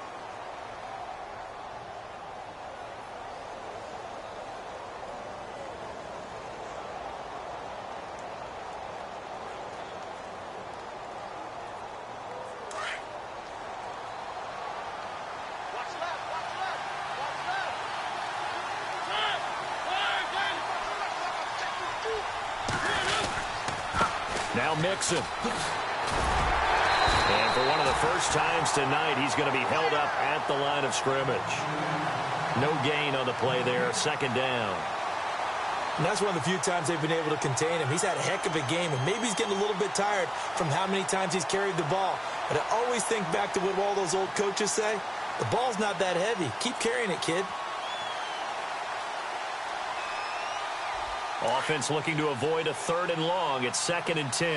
Now Mixon. And for one of the first times tonight, he's going to be held up at the line of scrimmage. No gain on the play there. Second down. And that's one of the few times they've been able to contain him. He's had a heck of a game, and maybe he's getting a little bit tired from how many times he's carried the ball. But I always think back to what all those old coaches say. The ball's not that heavy. Keep carrying it, kid. Offense looking to avoid a 3rd and long. It's 2nd and 10.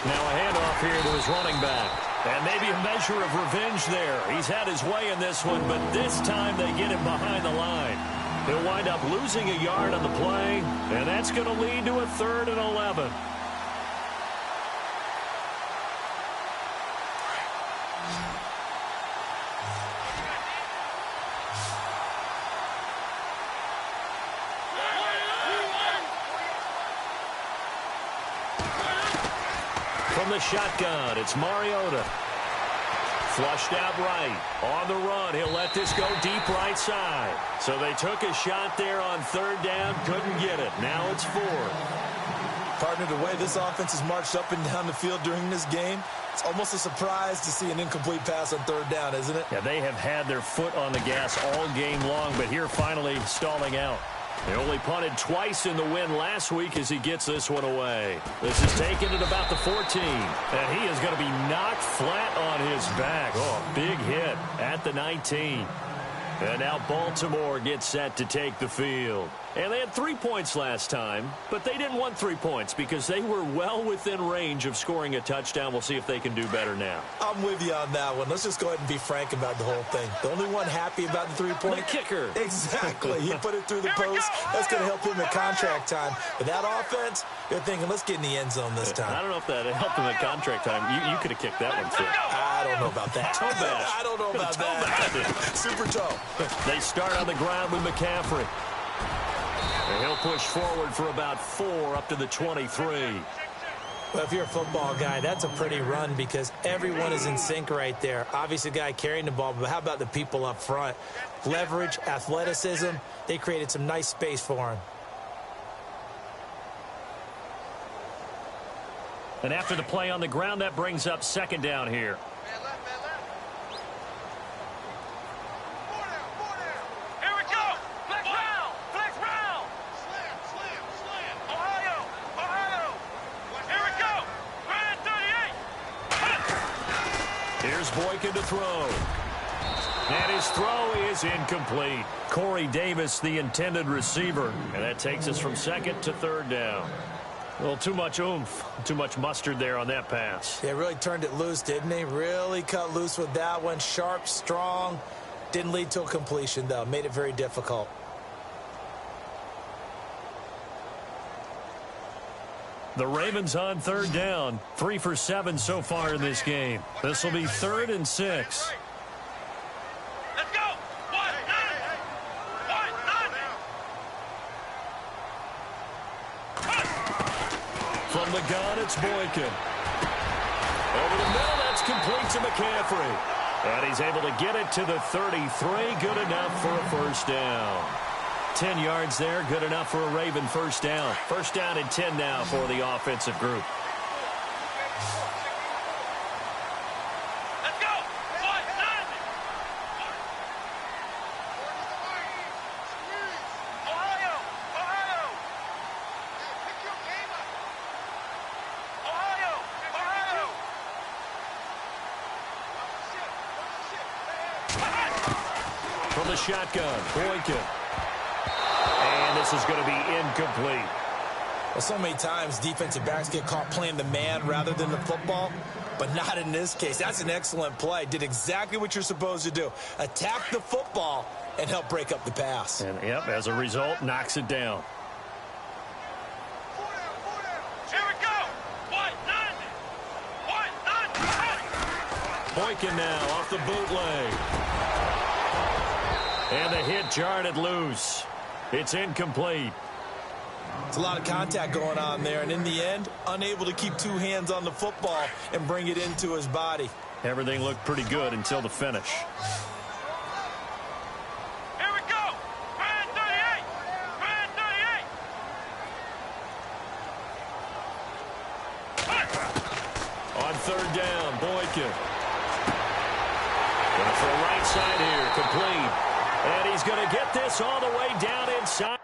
Now a handoff here to his running back. And maybe a measure of revenge there. He's had his way in this one, but this time they get him behind the line. He'll wind up losing a yard on the play, and that's going to lead to a 3rd and 11. From the shotgun, it's Mariota. Flushed out right. On the run, he'll let this go deep right side. So they took a shot there on 3rd down, couldn't get it. Now it's 4th. Partner, the way this offense has marched up and down the field during this game, it's almost a surprise to see an incomplete pass on 3rd down, isn't it? Yeah, they have had their foot on the gas all game long, but here finally stalling out. They only punted twice in the win last week as he gets this one away. This is taken at about the 14. And he is going to be knocked flat on his back. Oh, big hit at the 19. And now Baltimore gets set to take the field. And they had 3 points last time, but they didn't want 3 points because they were well within range of scoring a touchdown. We'll see if they can do better now. I'm with you on that one. Let's just go ahead and be frank about the whole thing. The only one happy about the 3-point. The kicker. Exactly. He put it through the post. That's going to help him at contract time. But that offense, they're thinking, let's get in the end zone this time. I don't know if that helped him at contract time. You could have kicked that one through. I don't know about that. Toe bash. I don't know about that. Super toe. They start on the ground with McCaffrey. And he'll push forward for about 4 up to the 23. Well, if you're a football guy, that's a pretty run because everyone is in sync right there. Obviously, the guy carrying the ball, but how about the people up front? Leverage, athleticism, they created some nice space for him. And after the play on the ground, that brings up 2nd down here. Here's Boykin to throw. And his throw is incomplete. Corey Davis, the intended receiver. And that takes us from 2nd to 3rd down. A little too much oomph, too much mustard there on that pass. Yeah, really turned it loose, didn't he? Really cut loose with that one. Sharp, strong. Didn't lead to a completion, though. Made it very difficult. The Ravens on 3rd down. 3 for 7 so far in this game. This will be 3rd and 6. Let's go! From the gun, it's Boykin. Over the middle, that's complete to McCaffrey. And he's able to get it to the 33. Good enough for a first down. 10 yards there. Good enough for a Raven first down. First down and 10 now for the offensive group. Let's go. One, nine. Ohio. Ohio. Ohio. Ohio. From the shotgun, Boykin. And this is going to be incomplete. Well, so many times defensive backs get caught playing the man rather than the football, but not in this case. That's an excellent play. Did exactly what you're supposed to do. Attack the football and help break up the pass. And, yep, as a result, knocks it down. Here we go. One, nine. Boykin now off the bootleg. And the hit jarred it loose. It's incomplete. It's a lot of contact going on there, and in the end, unable to keep two hands on the football and bring it into his body. Everything looked pretty good until the finish. Here we go. Red 38. Red 38. On third down, Boykin. Going for a right side here, complete. And he's going to get this all the way down inside.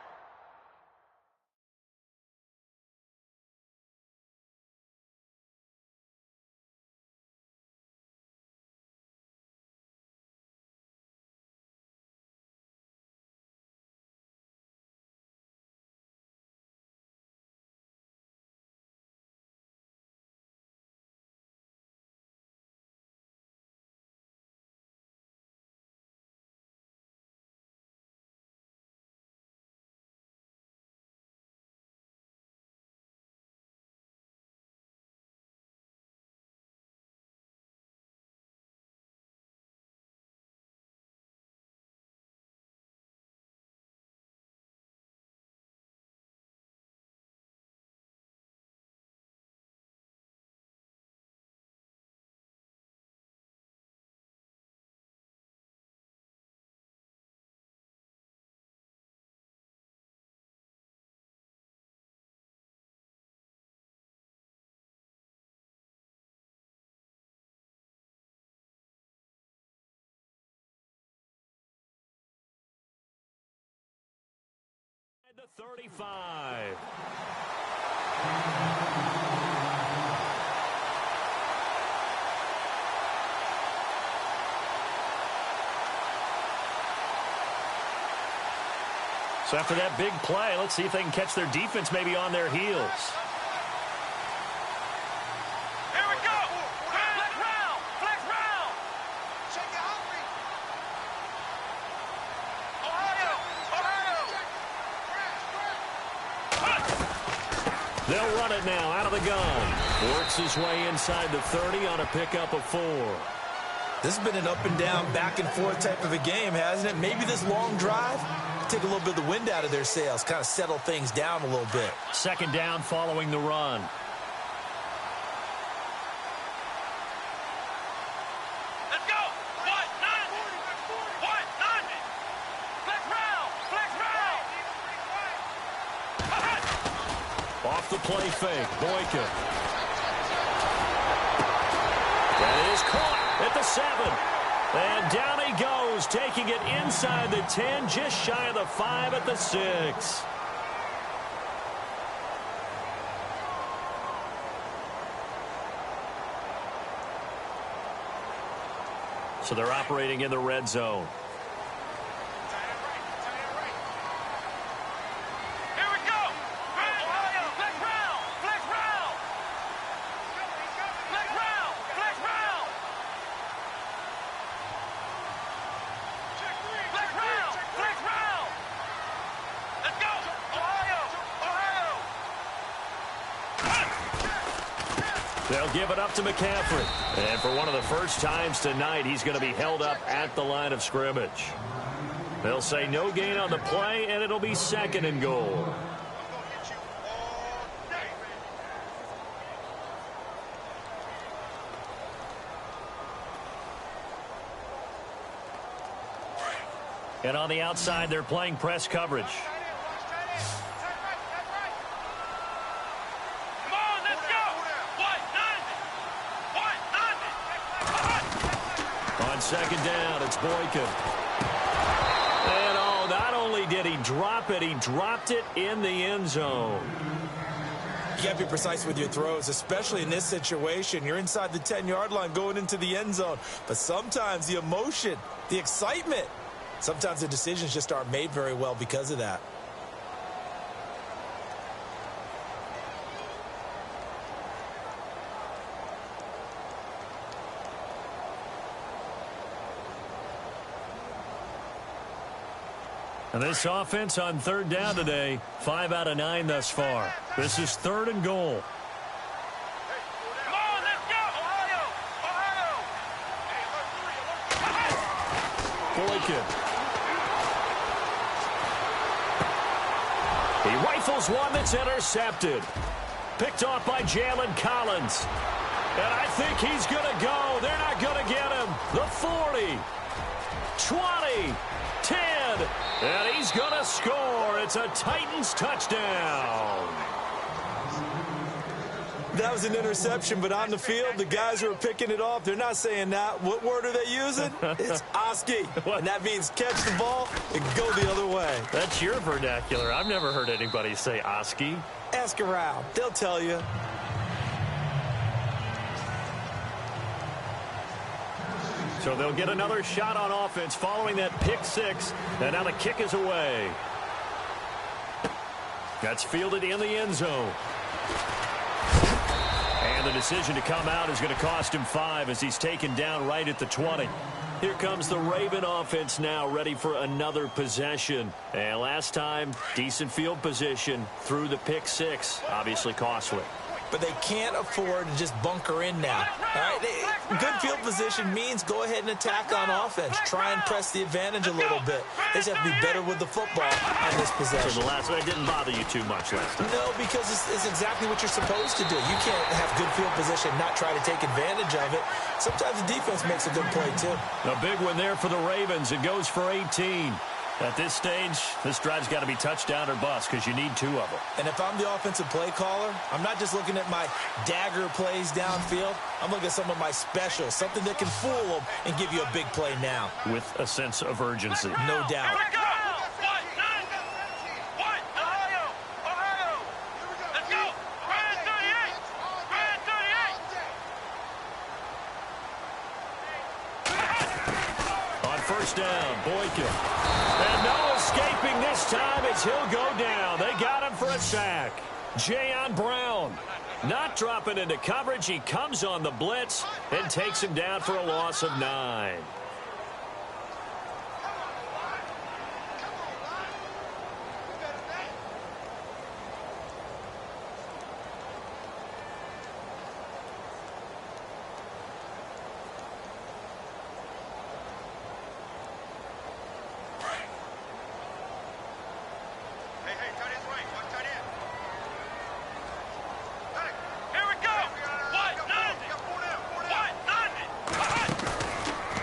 The 35. So after that big play, let's see if they can catch their defense maybe on their heels. Here we go. Flex round. Flex round. Shake it hungry. Ohio. Ohio. They'll run it now out of the gun. Works his way inside the 30 on a pickup of 4. This has been an up and down, back and forth type of a game, hasn't it? Maybe this long drive take a little bit of the wind out of their sails, kind of settle things down a little bit. Second down following the run. Let's go. One, nine. Flex round. Flex round. Off the play fake, Boykin. That is caught at the 7. And down he goes, taking it inside the 10, just shy of the 5 at the 6. So they're operating in the red zone. Here we go. Ohio. Flex round. Flex round. Flex round. Flex round. Flex round. Flex round. Let's go. Ohio. Ohio. They'll give it up to McCaffrey. And for one of the first times tonight, he's going to be held up at the line of scrimmage. They'll say no gain on the play, and it'll be 2nd and goal. And on the outside, they're playing press coverage. Come on, let's go. On second down, it's Boykin. And not only did he drop it, he dropped it in the end zone. You got to be precise with your throws, especially in this situation. You're inside the 10-yard line going into the end zone. But sometimes the emotion, the excitement, sometimes the decisions just aren't made very well because of that. And this offense on third down today, 5 out of 9 thus far. This is 3rd and goal. Come on, let's go. Boykin. He rifles one that's intercepted. Picked off by Jalen Collins. And I think he's going to go. They're not going to get him. The 40. 20. 10. And he's going to score. It's a Titans touchdown. That was an interception, but on the field, the guys who are picking it off, they're not saying that. What word are they using? It's Oski. And that means catch the ball and go the other way. That's your vernacular. I've never heard anybody say Oski. Ask around. They'll tell you. So they'll get another shot on offense following that pick six. And now the kick is away. That's fielded in the end zone. And the decision to come out is going to cost him 5 as he's taken down right at the 20. Here comes the Raven offense now, ready for another possession. And last time, decent field position through the pick six. Obviously costly. But they can't afford to just bunker in now. All right, good field position means go ahead and attack on offense. Try and press the advantage a little bit. They just have to be better with the football on this possession. So the last one didn't bother you too much last time. No, because it's exactly what you're supposed to do. You can't have good field position and not try to take advantage of it. Sometimes the defense makes a good play, too. A big one there for the Ravens. It goes for 18. At this stage, this drive's got to be touchdown or bust because you need 2 of them. And if I'm the offensive play caller, I'm not just looking at my dagger plays downfield. I'm looking at some of my specials, something that can fool them and give you a big play now. With a sense of urgency. No doubt. Let's go. Brand 38. Brand 38. On first down, Boykin. And no escaping this time as he'll go down. They got him for a sack. Jayon Brown not dropping into coverage. He comes on the blitz and takes him down for a loss of 9.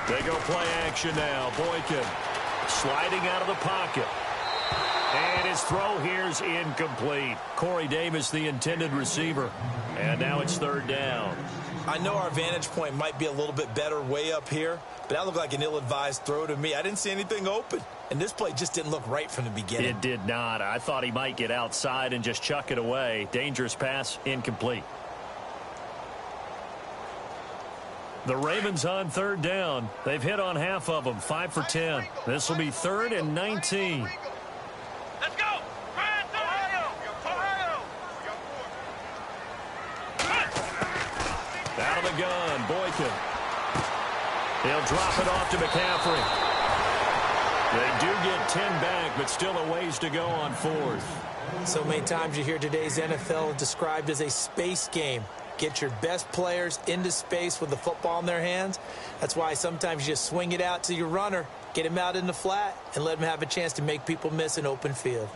They go play action now. Boykin sliding out of the pocket. And his throw here's incomplete. Corey Davis, the intended receiver. And now it's 3rd down. I know our vantage point might be a little bit better way up here, but that looked like an ill-advised throw to me. I didn't see anything open. And this play just didn't look right from the beginning. It did not. I thought he might get outside and just chuck it away. Dangerous pass, incomplete. The Ravens on 3rd down. They've hit on half of them, 5 for 10. This will be 3rd and 19. Let's go. Brand 38. Ohio. Out of the gun, Boykin. He'll drop it off to McCaffrey. They do get 10 back, but still a ways to go on 4th. So many times you hear today's NFL described as a space game. Get your best players into space with the football in their hands. That's why sometimes you just swing it out to your runner, get him out in the flat, and let him have a chance to make people miss an open field.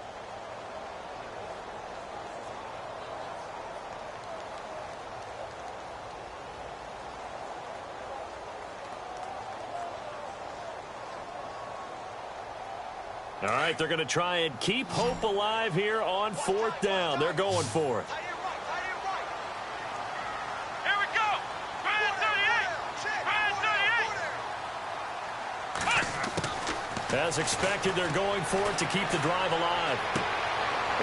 All right, they're going to try and keep hope alive here on 4th down. They're going for it. Here we go. Grand 38. As expected, they're going for it to keep the drive alive.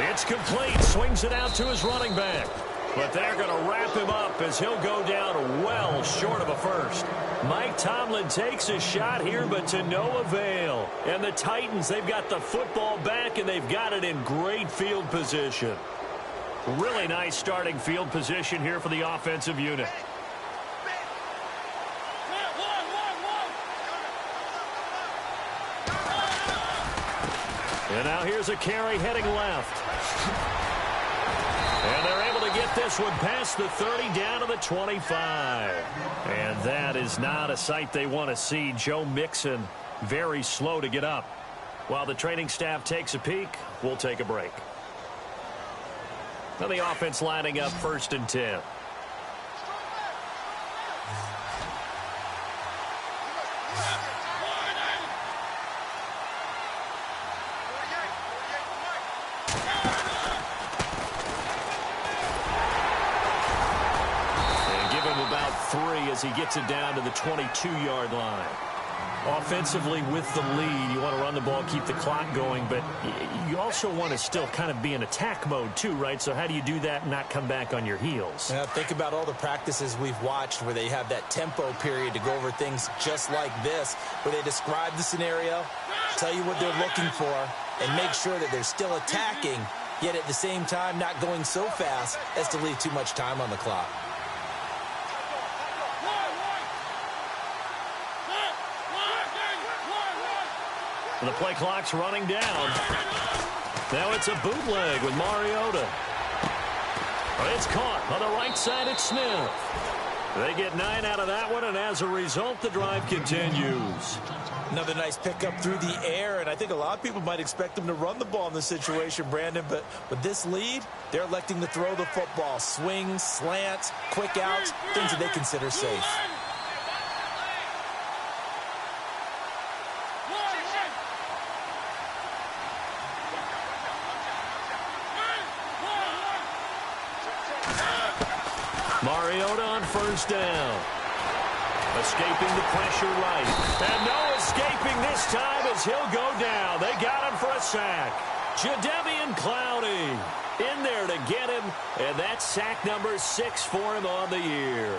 It's complete. Swings it out to his running back. But they're going to wrap him up as he'll go down well short of a first. Mike Tomlin takes a shot here, but to no avail. And the Titans, they've got the football back, and they've got it in great field position. Really nice starting field position here for the offensive unit. And now here's a carry heading left. And they're able to get this one past the 30 down to the 25. And that is not a sight they want to see. Joe Mixon very slow to get up. While the training staff takes a peek, we'll take a break. Now the offense lining up 1st and 10. As he gets it down to the 22-yard line. Offensively with the lead, you want to run the ball, keep the clock going, but you also want to still kind of be in attack mode too, right? So how do you do that and not come back on your heels? Yeah, think about all the practices we've watched where they have that tempo period to go over things just like this, where they describe the scenario, tell you what they're looking for, and make sure that they're still attacking, yet at the same time not going so fast as to leave too much time on the clock. The play clock's running down. Now it's a bootleg with Mariota. It's caught on the right side at Smith. They get 9 out of that one, and as a result, the drive continues. Another nice pickup through the air, and I think a lot of people might expect them to run the ball in this situation, Brandon, but with this lead, they're electing to throw the football. Swings, slants, quick outs, things that they consider safe. Mariota on 1st down. Escaping the pressure right. And no escaping this time as he'll go down. They got him for a sack. Jadeveon Clowney in there to get him. And that's sack number 6 for him on the year.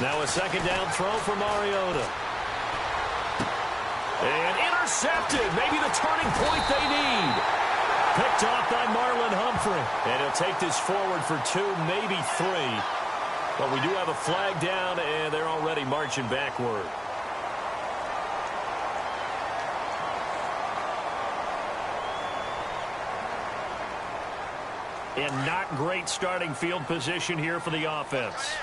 Now a 2nd down throw for Mariota. And intercepted. Maybe the turning point they need. Picked off by Marlon Humphrey. And he'll take this forward for 2, maybe 3. But we do have a flag down, and they're already marching backward. And not great starting field position here for the offense.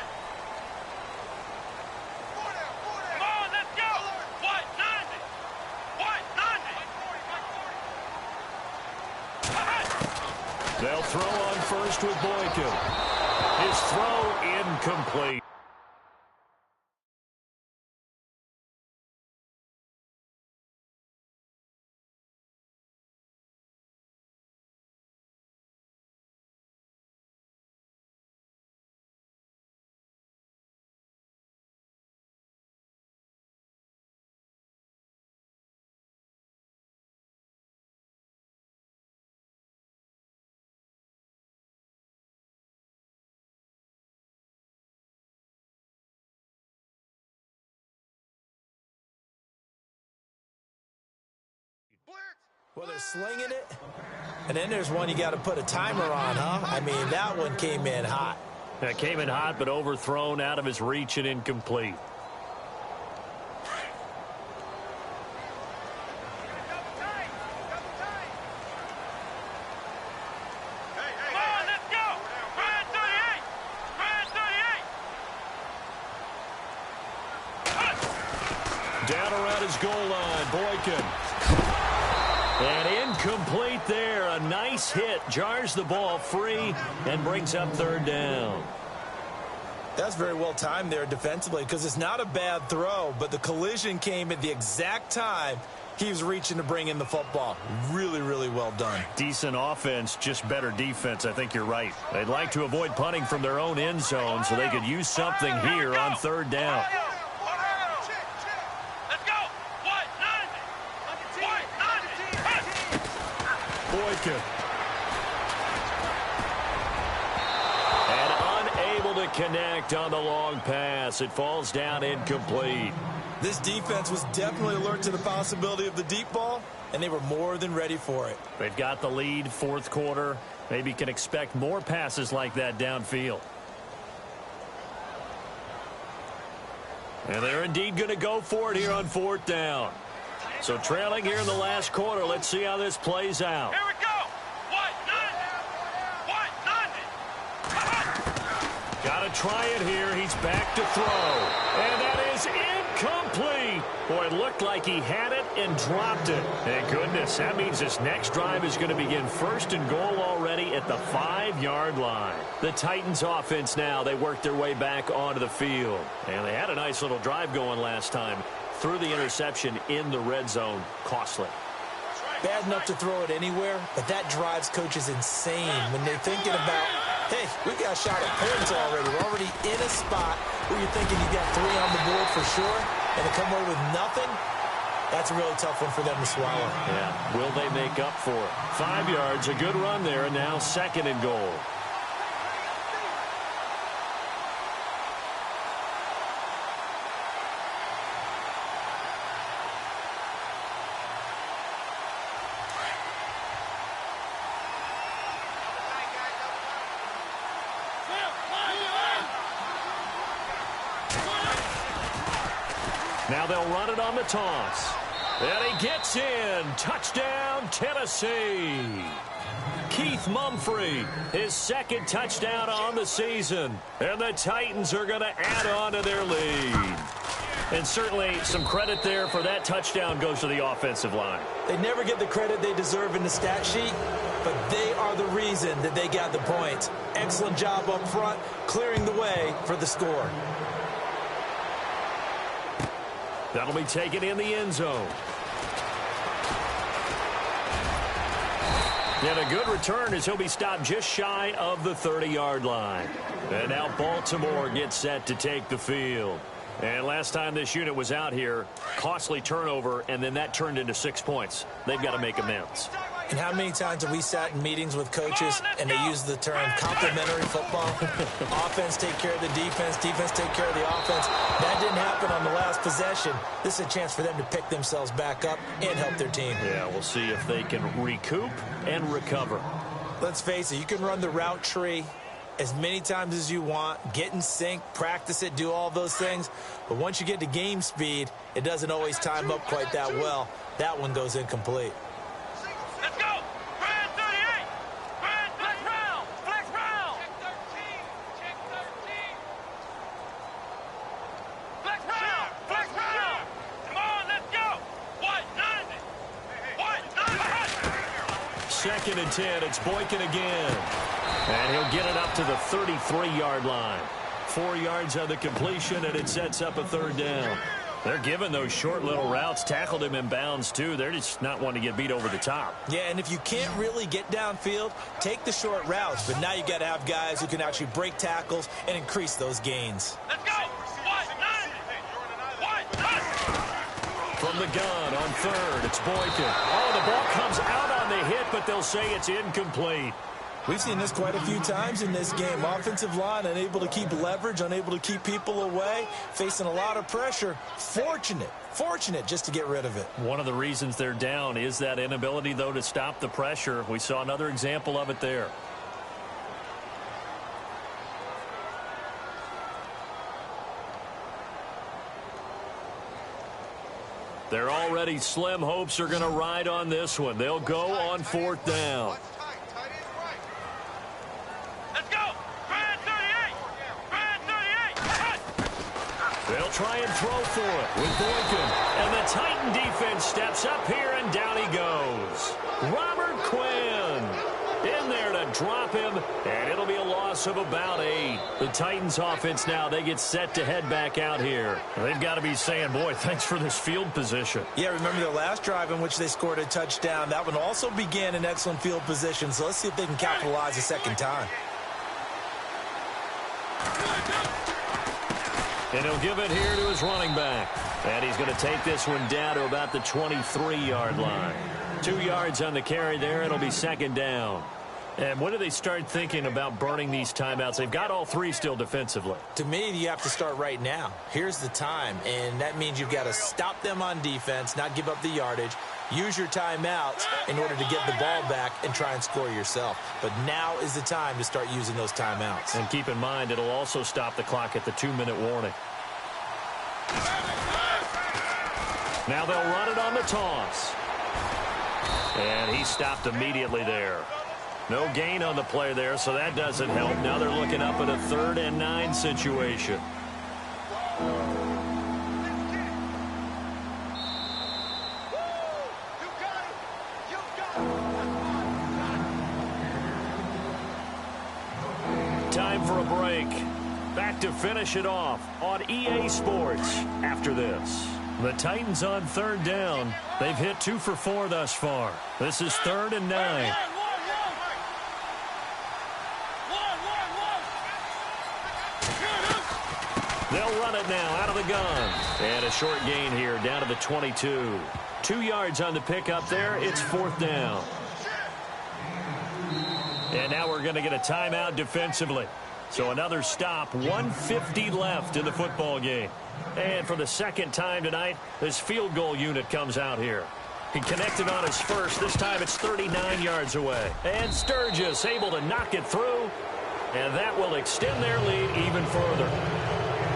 They'll throw on 1st with Boykin. His throw incomplete. Well, they're slinging it, and then there's one you got to put a timer on, huh? I mean, that one came in hot. That came in hot, but overthrown out of his reach and incomplete. Down around his goal line, Boykin. And incomplete there. A nice hit. Jars the ball free and brings up third down. That's very well timed there defensively because it's not a bad throw, but the collision came at the exact time he was reaching to bring in the football. Really, really well done. Decent offense, just better defense. I think you're right. They'd like to avoid punting from their own end zone so they could use something here on third down. Boykin. And unable to connect on the long pass. It falls down incomplete. This defense was definitely alert to the possibility of the deep ball, and they were more than ready for it. They've got the lead, fourth quarter. Maybe can expect more passes like that downfield. And they're indeed going to go for it here on fourth down. So trailing here in the last quarter. Let's see how this plays out. Here we go. Got to try it here. He's back to throw. And that is incomplete. Boy, it looked like he had it and dropped it. Thank goodness. That means this next drive is going to begin first and goal already at the 5-yard line. The Titans offense now. They work their way back onto the field. And they had a nice little drive going last time. Threw the interception in the red zone. Costly. Bad enough to throw it anywhere, but that drives coaches insane when they're thinking about, hey, we got a shot at points already. We're already in a spot where you're thinking you got 3 on the board for sure, and to come away with nothing, that's a really tough one for them to swallow. Yeah, will they make up for it? 5 yards, a good run there, and now second and goal. Now they'll run it on the toss. And he gets in. Touchdown, Tennessee. Keith Mumphrey, his second touchdown on the season. And the Titans are going to add on to their lead. And certainly some credit there for that touchdown goes to the offensive line. They never get the credit they deserve in the stat sheet, but they are the reason that they got the points. Excellent job up front, clearing the way for the score. That'll be taken in the end zone. And a good return as he'll be stopped just shy of the 30-yard line. And now Baltimore gets set to take the field. And last time this unit was out here, costly turnover, and then that turned into 6 points. They've got to make amends. And how many times have we sat in meetings with coaches and they use the term complementary football? Offense take care of the defense, defense take care of the offense. That didn't happen on the last possession. This is a chance for them to pick themselves back up and help their team. Yeah, we'll see if they can recoup and recover. Let's face it, you can run the route tree as many times as you want, get in sync, practice it, do all those things. But once you get to game speed, it doesn't always time up quite that well. That one goes incomplete. Let's go! Brand 38! Brand flex round! Flex round! Check 13! Flex round! Flex round! Come on, let's go! White 90! White 90! Second and 10, it's Boykin again. And he'll get it up to the 33-yard line. 4 yards on the completion, and it sets up a third down. They're giving those short little routes. Tackled him in bounds, too. They're just not wanting to get beat over the top. Yeah, and if you can't really get downfield, take the short routes. But now you got to have guys who can actually break tackles and increase those gains. Let's go! White 90! White 90! From the gun on third, it's Boykin. Oh, the ball comes out on the hit, but they'll say it's incomplete. We've seen this quite a few times in this game. Offensive line unable to keep leverage, unable to keep people away, facing a lot of pressure. Fortunate just to get rid of it. One of the reasons they're down is that inability, though, to stop the pressure. We saw another example of it there. They're already slim hopes are going to ride on this one. They'll go on fourth down. Let's go! Brand 38! Brand 38! They'll try and throw for it with Boykin. And the Titan defense steps up here, and down he goes. Robert Quinn in there to drop him, and it'll be a loss of about 8. The Titans offense now, they get set to head back out here. They've got to be saying, boy, thanks for this field position. Yeah, remember their last drive in which they scored a touchdown. That one also began in excellent field position, so let's see if they can capitalize a second time. And he'll give it here to his running back. And he's going to take this one down to about the 23-yard line. 2 yards on the carry there. It'll be second down. And when do they start thinking about burning these timeouts? They've got all 3 still defensively. To me, you have to start right now. Here's the time, and that means you've got to stop them on defense, not give up the yardage, use your timeouts in order to get the ball back and try and score yourself. But now is the time to start using those timeouts. And keep in mind, it'll also stop the clock at the 2-minute warning. Now they'll run it on the toss. And he stopped immediately there. No gain on the play there, so that doesn't help. Now they're looking up at a 3rd and 9 situation. Time for a break. Back to finish it off on EA Sports after this. The Titans on 3rd down. They've hit 2 for 4 thus far. This is 3rd and 9. They'll run it now out of the gun. And a short gain here down to the 22. 2 yards on the pickup there. It's 4th down. And now we're going to get a timeout defensively. So another stop. 1:50 left in the football game. And for the second time tonight, this field goal unit comes out here. He connected on his first. This time it's 39 yards away. And Sturgis able to knock it through. And that will extend their lead even further.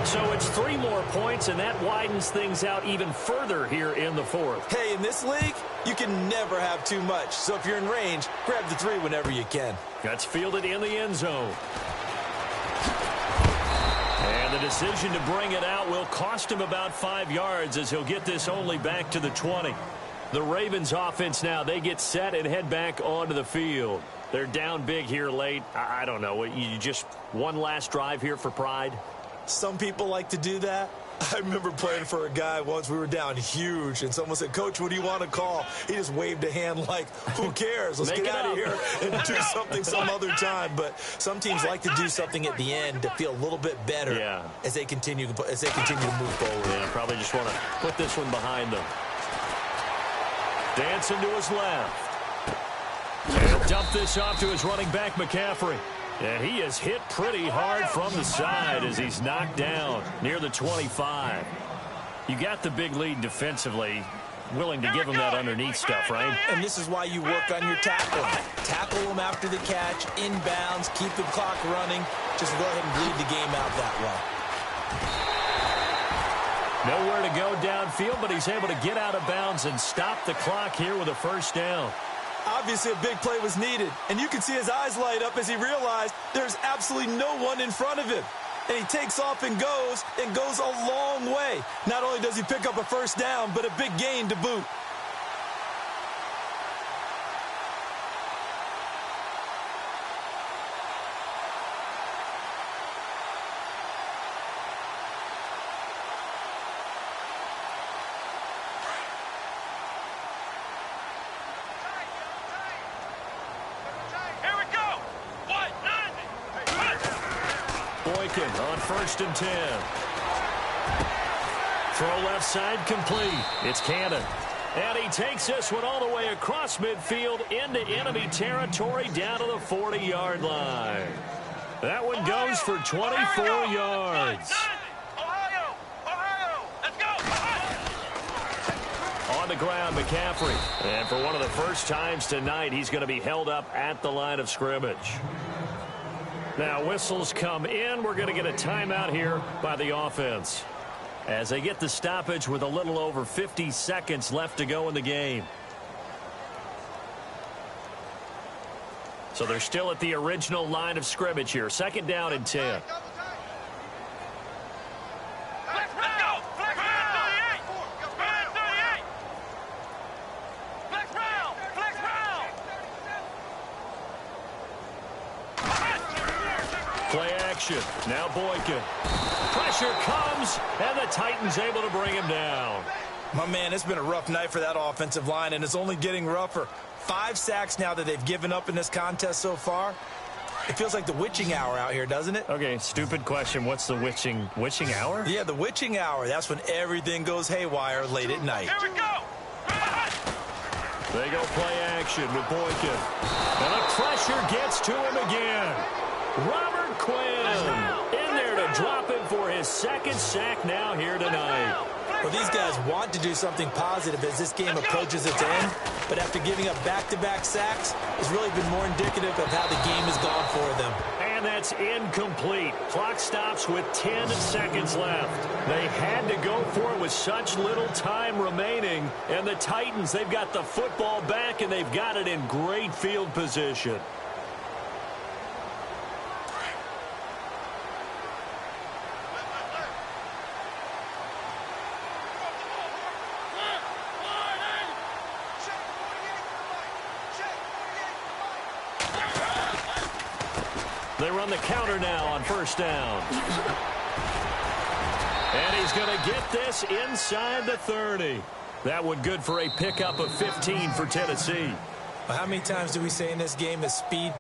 So it's 3 more points, and that widens things out even further here in the 4th. Hey, in this league, you can never have too much. So if you're in range, grab the 3 whenever you can. That's fielded in the end zone. And the decision to bring it out will cost him about 5 yards as he'll get this only back to the 20. The Ravens offense now, they get set and head back onto the field. They're down big here late. I don't know. You just one last drive here for pride? Some people like to do that. I remember playing for a guy once. We were down huge, and someone said, "Coach, what do you want to call?" He just waved a hand like, who cares? Let's get out of here and do something some other time. But some teams like to do something at the end to feel a little bit better as they continue to move forward. Yeah, probably just want to put this one behind them. Dancing to his left. And dump this off to his running back, McCaffrey. And he is hit pretty hard from the side as he's knocked down near the 25. You got the big lead defensively. Willing to give him that underneath stuff, right? And this is why you work on your tackling. Tackle them after the catch, inbounds, keep the clock running. Just go ahead and bleed the game out that way. Nowhere to go downfield, but he's able to get out of bounds and stop the clock here with a first down. Obviously, a big play was needed, and you can see his eyes light up as he realized there's absolutely no one in front of him. And he takes off and goes a long way. Not only does he pick up a first down, but a big gain to boot. On 1st and 10. Throw left side complete. It's Cannon. And he takes this one all the way across midfield into enemy territory down to the 40-yard line. That one goes for 24 yards. On the ground, McCaffrey. And for one of the first times tonight, he's going to be held up at the line of scrimmage. Now, whistles come in. We're going to get a timeout here by the offense as they get the stoppage with a little over 50 seconds left to go in the game. So they're still at the original line of scrimmage here. 2nd down and 10. Let's go! action. Now Boykin. Pressure comes, and the Titans able to bring him down. My man, it's been a rough night for that offensive line, and it's only getting rougher. 5 sacks now that they've given up in this contest so far. It feels like the witching hour out here, doesn't it? Okay, stupid question. What's the witching hour? Yeah, the witching hour. That's when everything goes haywire late at night. Here we go. They go play action with Boykin. And the pressure gets to him again. Robert Quinn in there to drop him for his 2nd sack now here tonight. Well, these guys want to do something positive as this game approaches its end, but after giving up back-to-back sacks, it's really been more indicative of how the game has gone for them. And that's incomplete. Clock stops with 10 seconds left. They had to go for it with such little time remaining. And the Titans, they've got the football back, and they've got it in great field position. They run the counter now on 1st down. And he's going to get this inside the 30. That one good for a pickup of 15 for Tennessee. How many times do we say in this game that speed